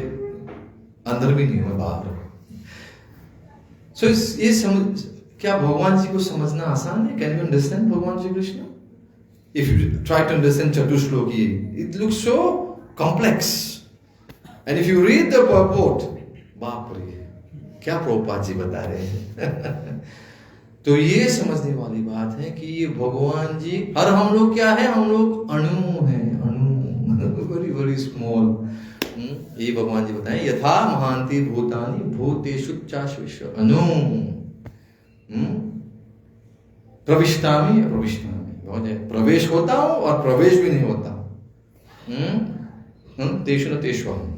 अंदर भी नहीं हूं, बाहर हूं. सो ये समझ, क्या भगवान जी को समझना आसान है? Can you understand Bhagavan Shri Krishna? If you try to understand Chatushloki, it looks so complex. And if you read the purport, बाप रे क्या प्रभुपाद जी बता रहे हैं. तो ये समझने वाली बात है कि ये भगवान जी, और हम लोग क्या है, हम लोग अणु हैं, अणु, वेरी वेरी स्मॉल. ये भगवान जी बताएं, यथा महांति भूतानि भूतेषु चाशविश्व अणु प्रविष्टामि अप्रविष्टामि. प्रवेश होता हूं और प्रवेश भी नहीं होता. तेषु न तेषु अहम्.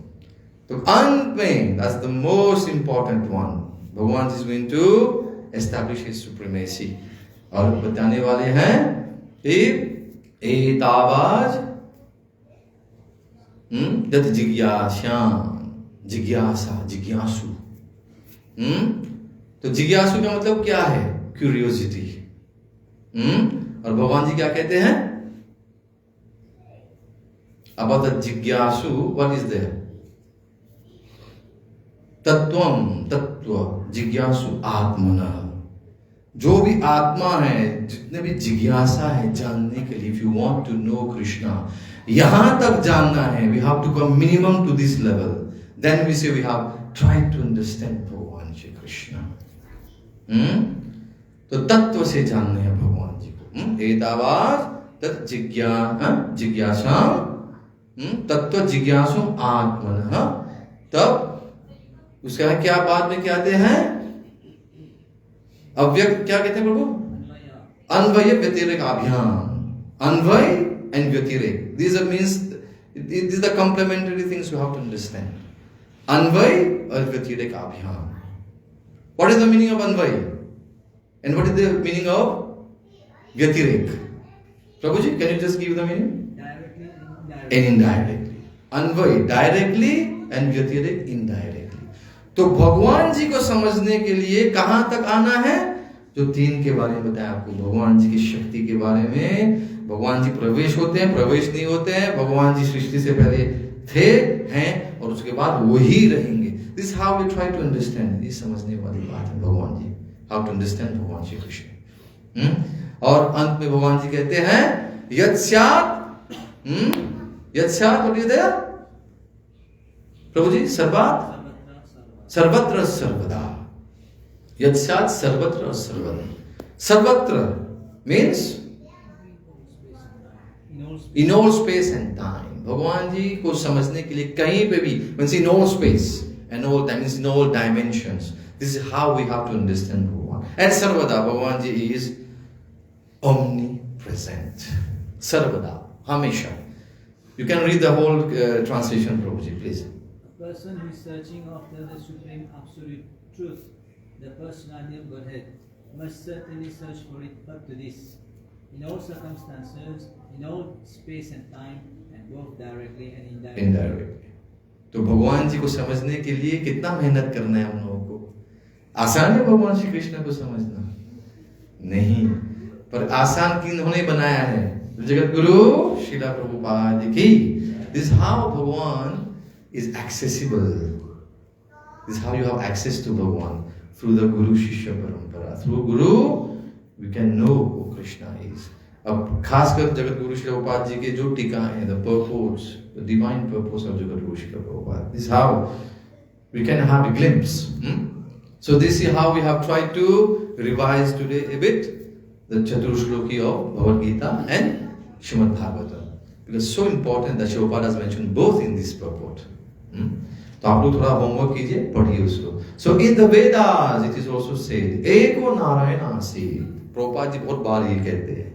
तो अंत में, that's the most important one, भगवान is going to establish his supremacy. और बताने वाले हैं एतावाज दत जिज्ञासा जिज्ञासु. तो जिज्ञासु का मतलब क्या है? क्यूरियोसिटी. और भगवान जी क्या कहते हैं about the जिज्ञासु? what is there? तत्व जिज्ञासु आत्मना. जो भी आत्मा है, जितने भी जिज्ञासा है जानने के लिए, if you want to know Krishna, यहां तक जानना है, we have to come minimum to this level, then we say we have tried to understand भगवान श्री कृष्ण. तो तत्व से जानने हैं भगवान जी को. एतावाज तत् जिज्ञासा तत्व जिज्ञासु आत्मनः. तब उसका क्या बाद में क्या कहते हैं? अव्यक्त क्या कहते हैं प्रभु? अन्वय व्यतिरेक अभियान. अन्वय एंड व्यतिरेक, these are the complementary things you have to understand. अन्वय और व्यतिरेक अभियान. What is the meaning of Anvay and what is the meaning of व्यतिरेक? प्रभु जी, can you just give the meaning? Directly and and indirectly. Anvay directly and व्यतिरेक indirectly. तो भगवान जी को समझने के लिए कहां तक आना है? जो तीन के बारे में बताया आपको, भगवान जी की शक्ति के बारे में. भगवान जी प्रवेश होते हैं, प्रवेश नहीं होते हैं. भगवान जी सृष्टि से पहले थे, हैं और उसके बाद वही रहेंगे. This how we try to understand. ये समझने वाली बात है भगवान जी, how to understand Bhagavan Shri Krishna. और अंत में भगवान जी कहते हैं यत्स्यात् what is there Prabhu ji? सर्वत्र सर्वदा. यत्स्यात् सर्वत्र सर्वदा. सर्वत्र means in all space and time. भगवान जी को समझने के लिए कहीं पे भी, means in all space and all time, means in all dimensions. This is how we have to understand Bhagwan. And सर्वदा, भगवान जी इज omnipresent. सर्वदा, हमेशा. You can read the whole translation, Prabhuji, please. A person who is searching after the supreme absolute truth, the personality of Godhead, must certainly search for it up to this, in all circumstances, in all space and time, and both directly and indirectly. तो भगवान जी को समझने के लिए कितना मेहनत करना है हम लोगों को? आसान है भगवान श्री कृष्ण को समझना? नहीं. पर आसान किन्होंने बनाया है? जगत गुरु श्रीला प्रभुपाद की. दिस हाउ भगवान is accessible. This is how you have access to Bhagavan, through the Guru Shishya Parampara. Through Guru, we can know who Krishna is. अब खासकर जगत गुरु श्री प्रभुपाद जी के जो टीका हैं, the purpose, the divine purpose of Jagat Guru Shri Prabhupada, this is how we can have a glimpse. So this is how we have tried to revise today a bit the Chaturshloki of Bhagavad Gita and Srimad Bhagavatam, because it's so important that Srila Prabhupada has mentioned both in this purport. तो आप लोग थोड़ा homework कीजिए, पढ़िए उसको. So in the Vedas it is also said, एको नारायण आसीत्. प्रभुपाद जी बहुत बार ये कहते हैं,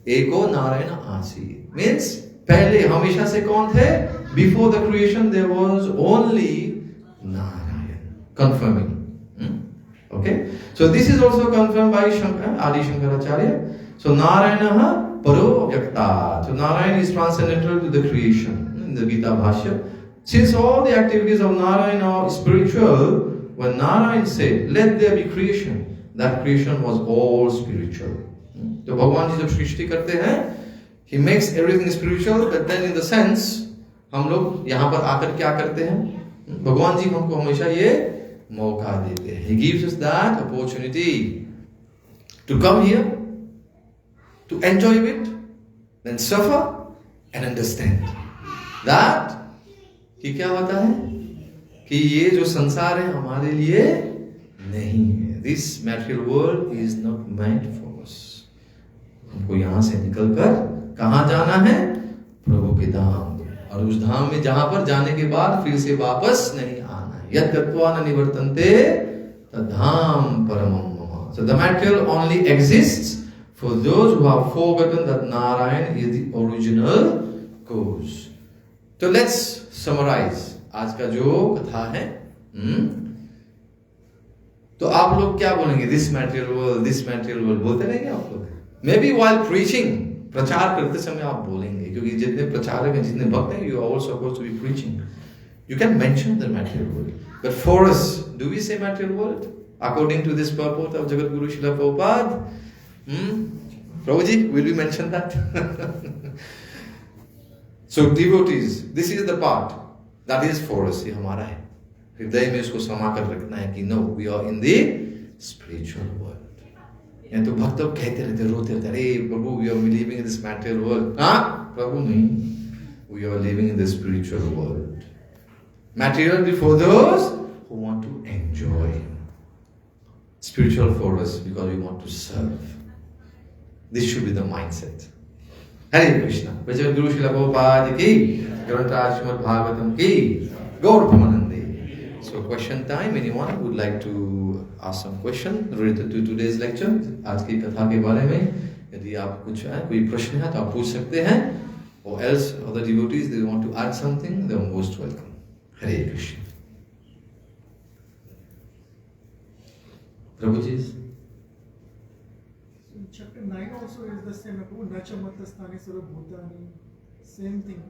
एको नारायण आसीत् means पहले हमेशा से कौन थे? Before the creation there was only Narayan. Confirming. Okay. So this is also confirmed by Adi Shankaracharya. So Narayana Paro Vyakta. So Narayan is transcendental to the creation in the Gita Bhashya. Since all the activities of Narayan are spiritual, when Narayan said, let there be creation, that creation was all spiritual. तो भगवान जी जब सृष्टि करते हैं, He makes everything spiritual, but then in the sense, हम लोग यहाँ पर आकर क्या करते हैं? भगवान जी हमको हमेशा ये मौका देते हैं. He gives us that opportunity to come here, to enjoy it, then suffer and understand that कि क्या होता है कि ये जो संसार है हमारे लिए नहीं है. This material world is not meant for us. हमको यहाँ से निकलकर कहाँ जाना है? प्रभु के धाम. और उस धाम में जहां पर जाने के बाद फिर से वापस नहीं आना है. यत् गत्वा न निवर्तन्ते तद्धाम परमं मम. So the material only exists for those who have forgotten that Narayan is the original cause. So let's summarize आज का जो कथा है. तो आप लोग क्या बोलेंगे? This material world बोलते रहेंगे आप लोग. Maybe while preaching, प्रचार करते समय आप बोलेंगे, क्योंकि जितने प्रचारक हैं, जितने भक्त हैं, you are all supposed to be preaching. You can mention the material world. But for us, do we say material world? According to this purport of Jagat Guru Srila Prabhupada? Prabhuji, will we mention that? So devotees, this is the part that is for us. ये हमारा है. हृदय में इसको समा कर रखना है कि no, we are in the spiritual world. या तो भक्त कहते रहते, रोते रहते, अरे प्रभु, we are living in this material world. हाँ, प्रभु नहीं. We are living in the spiritual world. Material for those who want to enjoy. Spiritual for us because we want to serve. This should be the mindset. Hare Krishna. Vajra Guru Srila Prabhupada ki, Granth Srimad Bhagavatam ki, Gaur Pramanande. So question time. Anyone who would like to ask some question related to today's lecture? आज की कथा के बारे में यदि आप कुछ है, कोई प्रश्न है तो आप पूछ सकते हैं. Or else other devotees, they want to add something, they are most welcome. Hare Krishna. Prabhuji. In chapter 9 also is the same. Nacha matastani sarva bhutani. Same thing.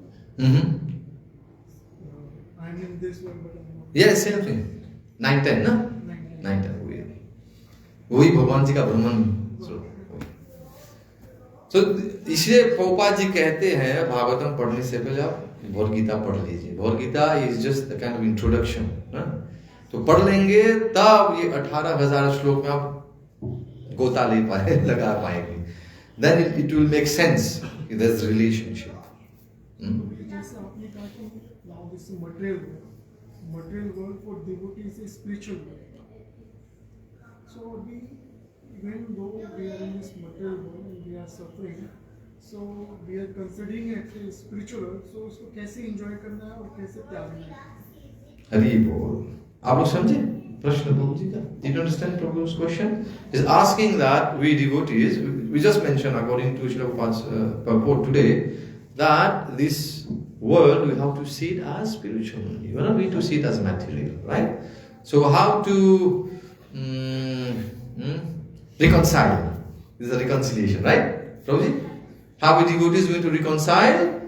I'm in this world, but I'm not. Yes, same thing. 9-10, ना? 9-10. वही भगवान जी का भ्रमण. So इसलिए प्रभुपाद जी कहते हैं भागवतम पढ़ने से पहले आप भगवद गीता पढ़ लीजिए. Bhagavad Gita is just the kind of introduction. तो पढ़ लेंगे तब ये 18,000 श्लोक में आप गोता ले पाए, लगा पाएंगे. Then it will make sense. There's relationship. जैसे आपने कहा कि now this material world for devotees is spiritual world. So even though we are in this material world and we are suffering, so we are considering it as spiritual world. So उसको कैसे enjoy करना है और कैसे त्यागना है? हरि बोल. आप लोग समझे प्रश्न प्रभु जी का? Did you understand Prabhu's question? Is asking that we devotees, we just mentioned according to Srila Prabhupada's purport today, that this world we have to see it as spiritual. You are not going to see it as material, right? So how to reconcile? This is a reconciliation, right? Prabhuji? How are devotees going to reconcile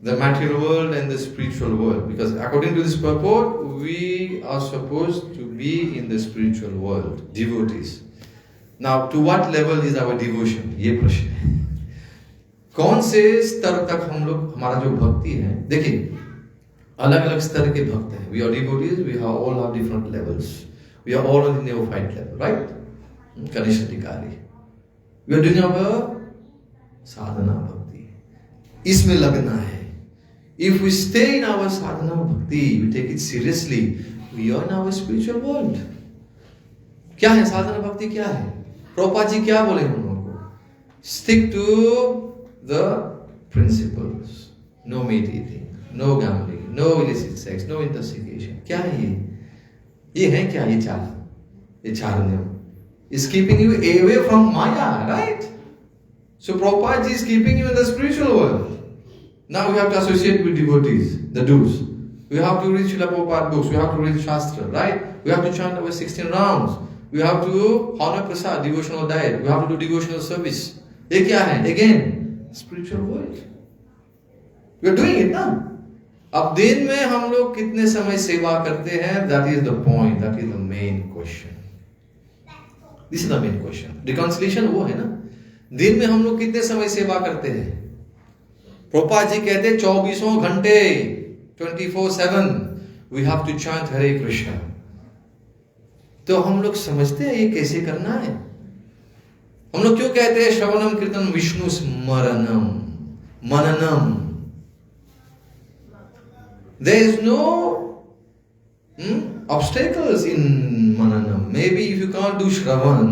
the material world and the spiritual world? Because according to this purport, we are supposed to be in the spiritual world, devotees. Now, to what level is our devotion? ये प्रश्न है. कौन से स्तर तक हम लोग, हमारा जो भक्ति है, देखिए अलग अलग स्तर के भक्त हैं. We are devotees, we all have different levels. We are all on the neophyte level, right? कनिष्ठ अधिकारी. We are doing our sadhana bhakti, इसमें लगना है। If we stay in our sadhana bhakti, we take it seriously, we are in our spiritual world. क्या है साधना भक्ति? क्या है? प्रभुपाद जी क्या बोले हम लोगों को? Stick to the principles, no meditating, no gambling, no illicit sex, no intoxication. क्या है ये है क्या? ये चार नियम is keeping you away from Maya, right? So Prabhupada ji is keeping you in the spiritual world. Now we have to associate with devotees, the do's. We have to read Srila Prabhupada books, we have to read Shastra, right? We have to chant our 16 rounds. We have to honor prasad, devotional diet. We have to do devotional service. ये क्या है? Again, spiritual world. We are doing it now. अब दिन में हम लोग कितने समय सेवा करते हैं? That is the point. That is the main question. This is the main question. Reconciliation वो है ना, दिन में हम लोग कितने समय सेवा करते हैं? प्रभुपाद जी कहते हैं 24 घंटे 24/7 we have to chant Hare Krishna. तो हम लोग समझते हैं ये कैसे करना है? हम लोग क्यों कहते हैं श्रवणम कीर्तन Vishnu स्मरणम मननम? There is no obstacles in mananam. Maybe if you can't do Shravan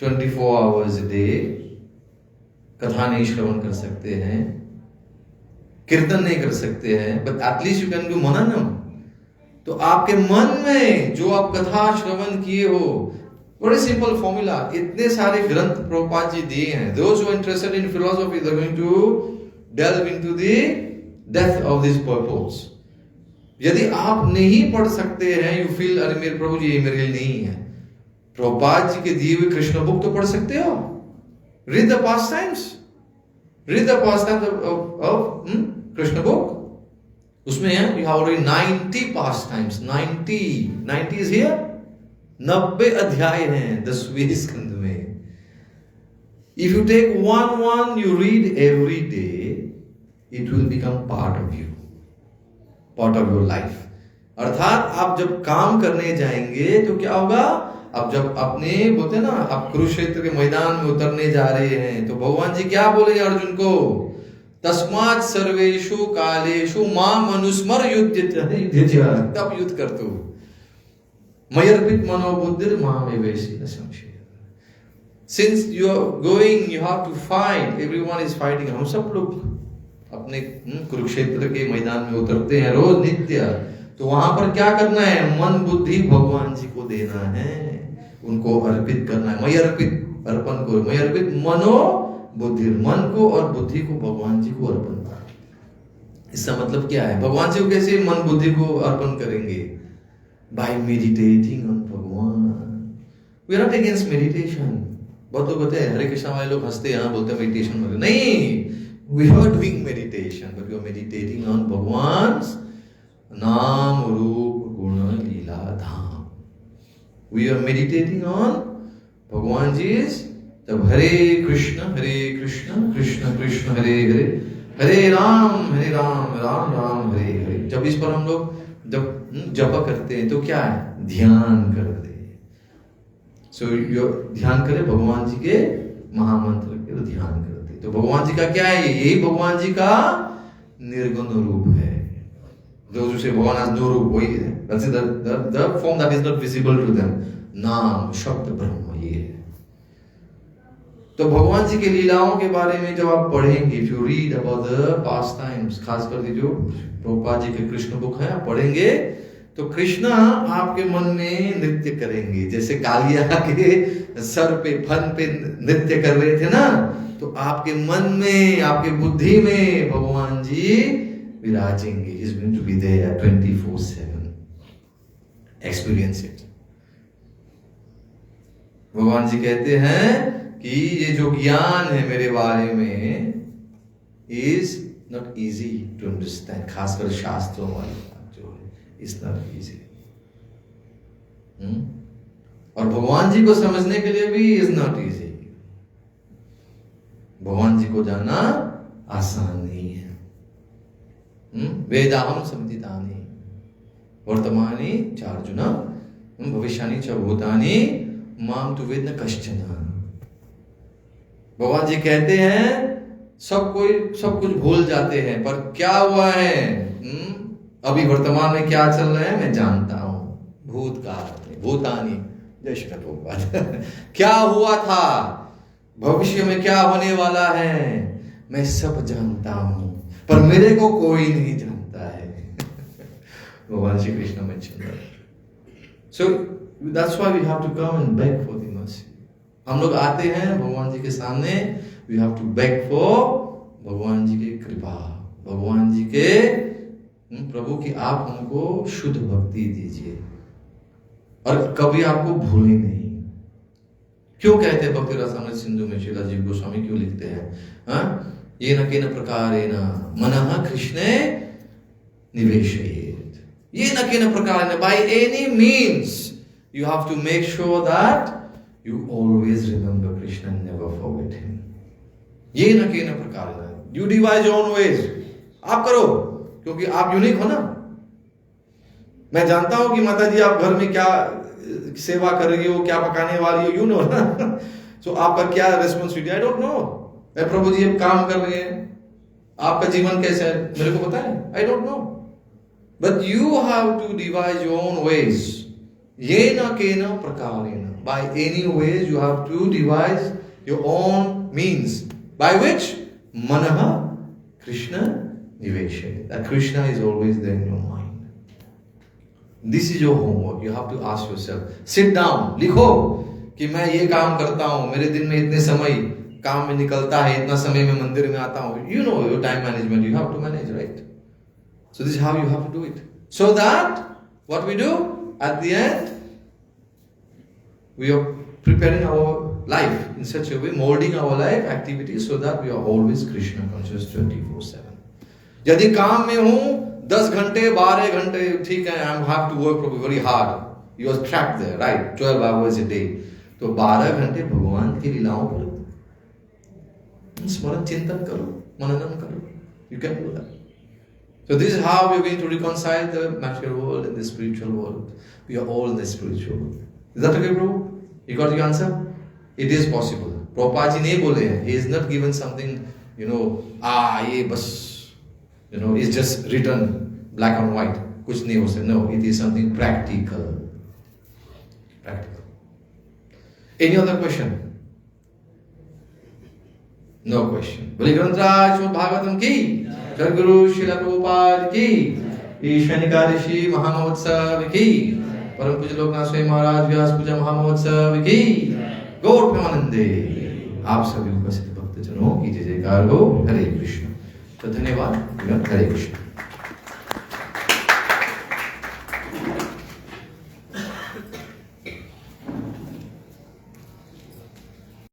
24 hours a day, कथा नहीं श्रवण कर सकते हैं, कीर्तन नहीं कर सकते हैं, but at least you can do mananam. तो आपके मन में जो आप कथा श्रवण किए हो, very simple formula, इतने सारे ग्रंथ प्रभुपाद जी दिए हैं. Those who are interested in philosophy, they are going to delve into the depth of this purpose. यदि आप नहीं पढ़ सकते हैं, यू फील अरे मेरे प्रभु जी ये मेरे लिए नहीं है, प्रभुपाद जी के दिए हुए कृष्ण बुक तो पढ़ सकते हो. Read the pastimes, read the pastimes of Krishna book. उसमें है you have already 90 pastimes. 90 is here. 90 अध्याय हैं 10वें स्कंद में. If you take one you read every day, it will become part of you, part of your life. अर्थात आप जब काम करने जाएंगे तो क्या होगा? अब जब अपने बोलते ना, आप कुरुक्षेत्र के मैदान में उतरने जा रहे हैं, तो भगवान जी क्या बोले अर्जुन को? तस्मात् सर्वेषु कालेषु माम अनुस्मर युध्यति. तब युद्ध कर तू. मयर्पित मनोबुद्धिर मामेवैषि न संशय. Since you are going, you have to fight. Everyone is fighting. हम सब लोग अपने कुरुक्षेत्र के मैदान में उतरते हैं रोज नित्य. तो वहां पर क्या करना है? मन बुद्धि भगवान जी को देना है, उनको अर्पित करना है. मय अर्पित अर्पण को, मय अर्पित मनो बुद्धि, मन को और बुद्धि को भगवान जी को अर्पण करना. इसका मतलब क्या है? भगवान जी को कैसे मन बुद्धि को अर्पण करेंगे? By meditating on Bhagwan. We are not against meditation. बहुत लोग होते हैं हरे कृष्णा वाले लोग हंसते हैं, बोलते हैं मेडिटेशन मतलब नहीं. We are doing meditation, but we are meditating on Bhagwan's Naam, Roop, Guna, Leela, Dham. We are meditating on Bhagwan Ji's the Hare Krishna, Krishna Krishna, Hare Hare, Hare Ram, Ram Ram, Hare Hare. जब इस पर हम लोग जब जप करते हैं तो क्या है? ध्यान करते हैं. So ध्यान करें भगवान जी के महामंत्र के, तो ध्यान करें. तो भगवान जी का क्या है? यही भगवान जी का निर्गुण रूप है. Those who say भगवान has no रूप, वही है. That's the form that is not visible to them. नाम शब्द ब्रह्म ये है. तो भगवान जी के लीलाओं के बारे में जब आप पढ़ेंगे, if you read about the past times, खासकर जो प्रभुपाद जी के कृष्ण बुक है, आप पढ़ेंगे तो कृष्णा आपके मन में नृत्य करेंगे. जैसे कालिया के सर पे फन पे नृत्य कर रहे थे ना, तो आपके मन में, आपके बुद्धि में भगवान जी विराजेंगे. He is going to be there 24/7. Experience it. भगवान जी कहते हैं कि ये जो ज्ञान है मेरे बारे में is not easy to understand. खासकर शास्त्रों वाली बात जो है, is not easy. और भगवान जी को समझने के लिए भी is not easy. भगवान जी को जानना आसान नहीं है. वेदाहम समधितानि वर्तमानि चार्जुन भविष्यानि च भूतानि माम तु वेद न कश्चन. भगवान जी कहते हैं सब कुछ भूल जाते हैं, पर क्या हुआ है अभी वर्तमान में क्या चल रहा है मैं जानता हूं। भूतकाल भूतानी, जय श्री प्रभुपाद। क्या हुआ था, भविष्य में क्या होने वाला है मैं सब जानता हूं, पर मेरे को कोई नहीं जानता है। भगवान श्री कृष्ण में चल रहा है। So that's why we have to come and beg for the mercy. हम लोग आते हैं भगवान जी के सामने, we have to beg for Bhagwan ji की कृपा, भगवान जी के प्रभु की आप हमको शुद्ध भक्ति दीजिए और कभी आपको भूले नहीं। क्यों कहते हैं भक्ति रसामृत सिंधु में श्रीला जी गोस्वामी क्यों लिखते हैं, ये न केन प्रकारेण मनः कृष्णे निवेशयेत्, ये न केन प्रकारेण, by any means you have to make sure that you always remember Krishna and never forget him. ये न केन प्रकारेण, you devise your own ways, आप करो क्योंकि आप यूनिक हो ना। मैं जानता हूं कि माता जी आप घर में क्या सेवा कर रही हो, क्या पकाने वाली हो, यू नो ना। सो आपका क्या रेस्पॉन्सिबिलिटी, आई डोंट नो। प्रभु जी काम कर रहे हैं, आपका जीवन कैसा है मेरे को पता है, I don't know, but you have to devise your own ways. ये न केन प्रकारेण, by any ways you have to devise your own means by which मनः कृष्ण निवेशयेत्, that Krishna is always there in your mind. This is your homework, you have to ask yourself, sit down, लिखो कि मैं ये काम करता हूं, मेरे दिन में इतने समय काम में निकलता है, इतना समय में मंदिर में आता हूं। You know your time management, you have to manage, right? So this how you have to do it, so that what we do at the end we are preparing our life in such a way, molding our life activities so that we are always Krishna conscious 24/7. यदि काम में हूं 10 घंटे 12 घंटे ठीक है, I have to work very hard, you are trapped there, right? 12 hours a day, तो 12 घंटे भगवान की लीलाओं पर स्मरण चिंतन करो, मननन करो, you can do that. So this is how we are going to reconcile the material world and the spiritual world. We are all in the spiritual world. Is that okay, bro? You got the answer? It is possible. Prabhupada ji नहीं बोले हैं. He is not given something, ये बस, it's just written black and white. कुछ नहीं हो सकता. No, it is something practical. Practical. Any other question? No question. बोले ग्रंथराज श्रीमद् भागवतम की, सद्गुरु श्रील प्रभुपाद की, ईश्वर एकादशी महामहोत्सव की, परम पूज्य लोकनाथ स्वयं महाराज व्यास पूजा महामहोत्सव की, गौर प्रेमानंदे। आप सभी उपस्थित भक्तजनों की जय जयकार हो। हरे कृष्ण। तो धन्यवाद। हरे कृष्ण।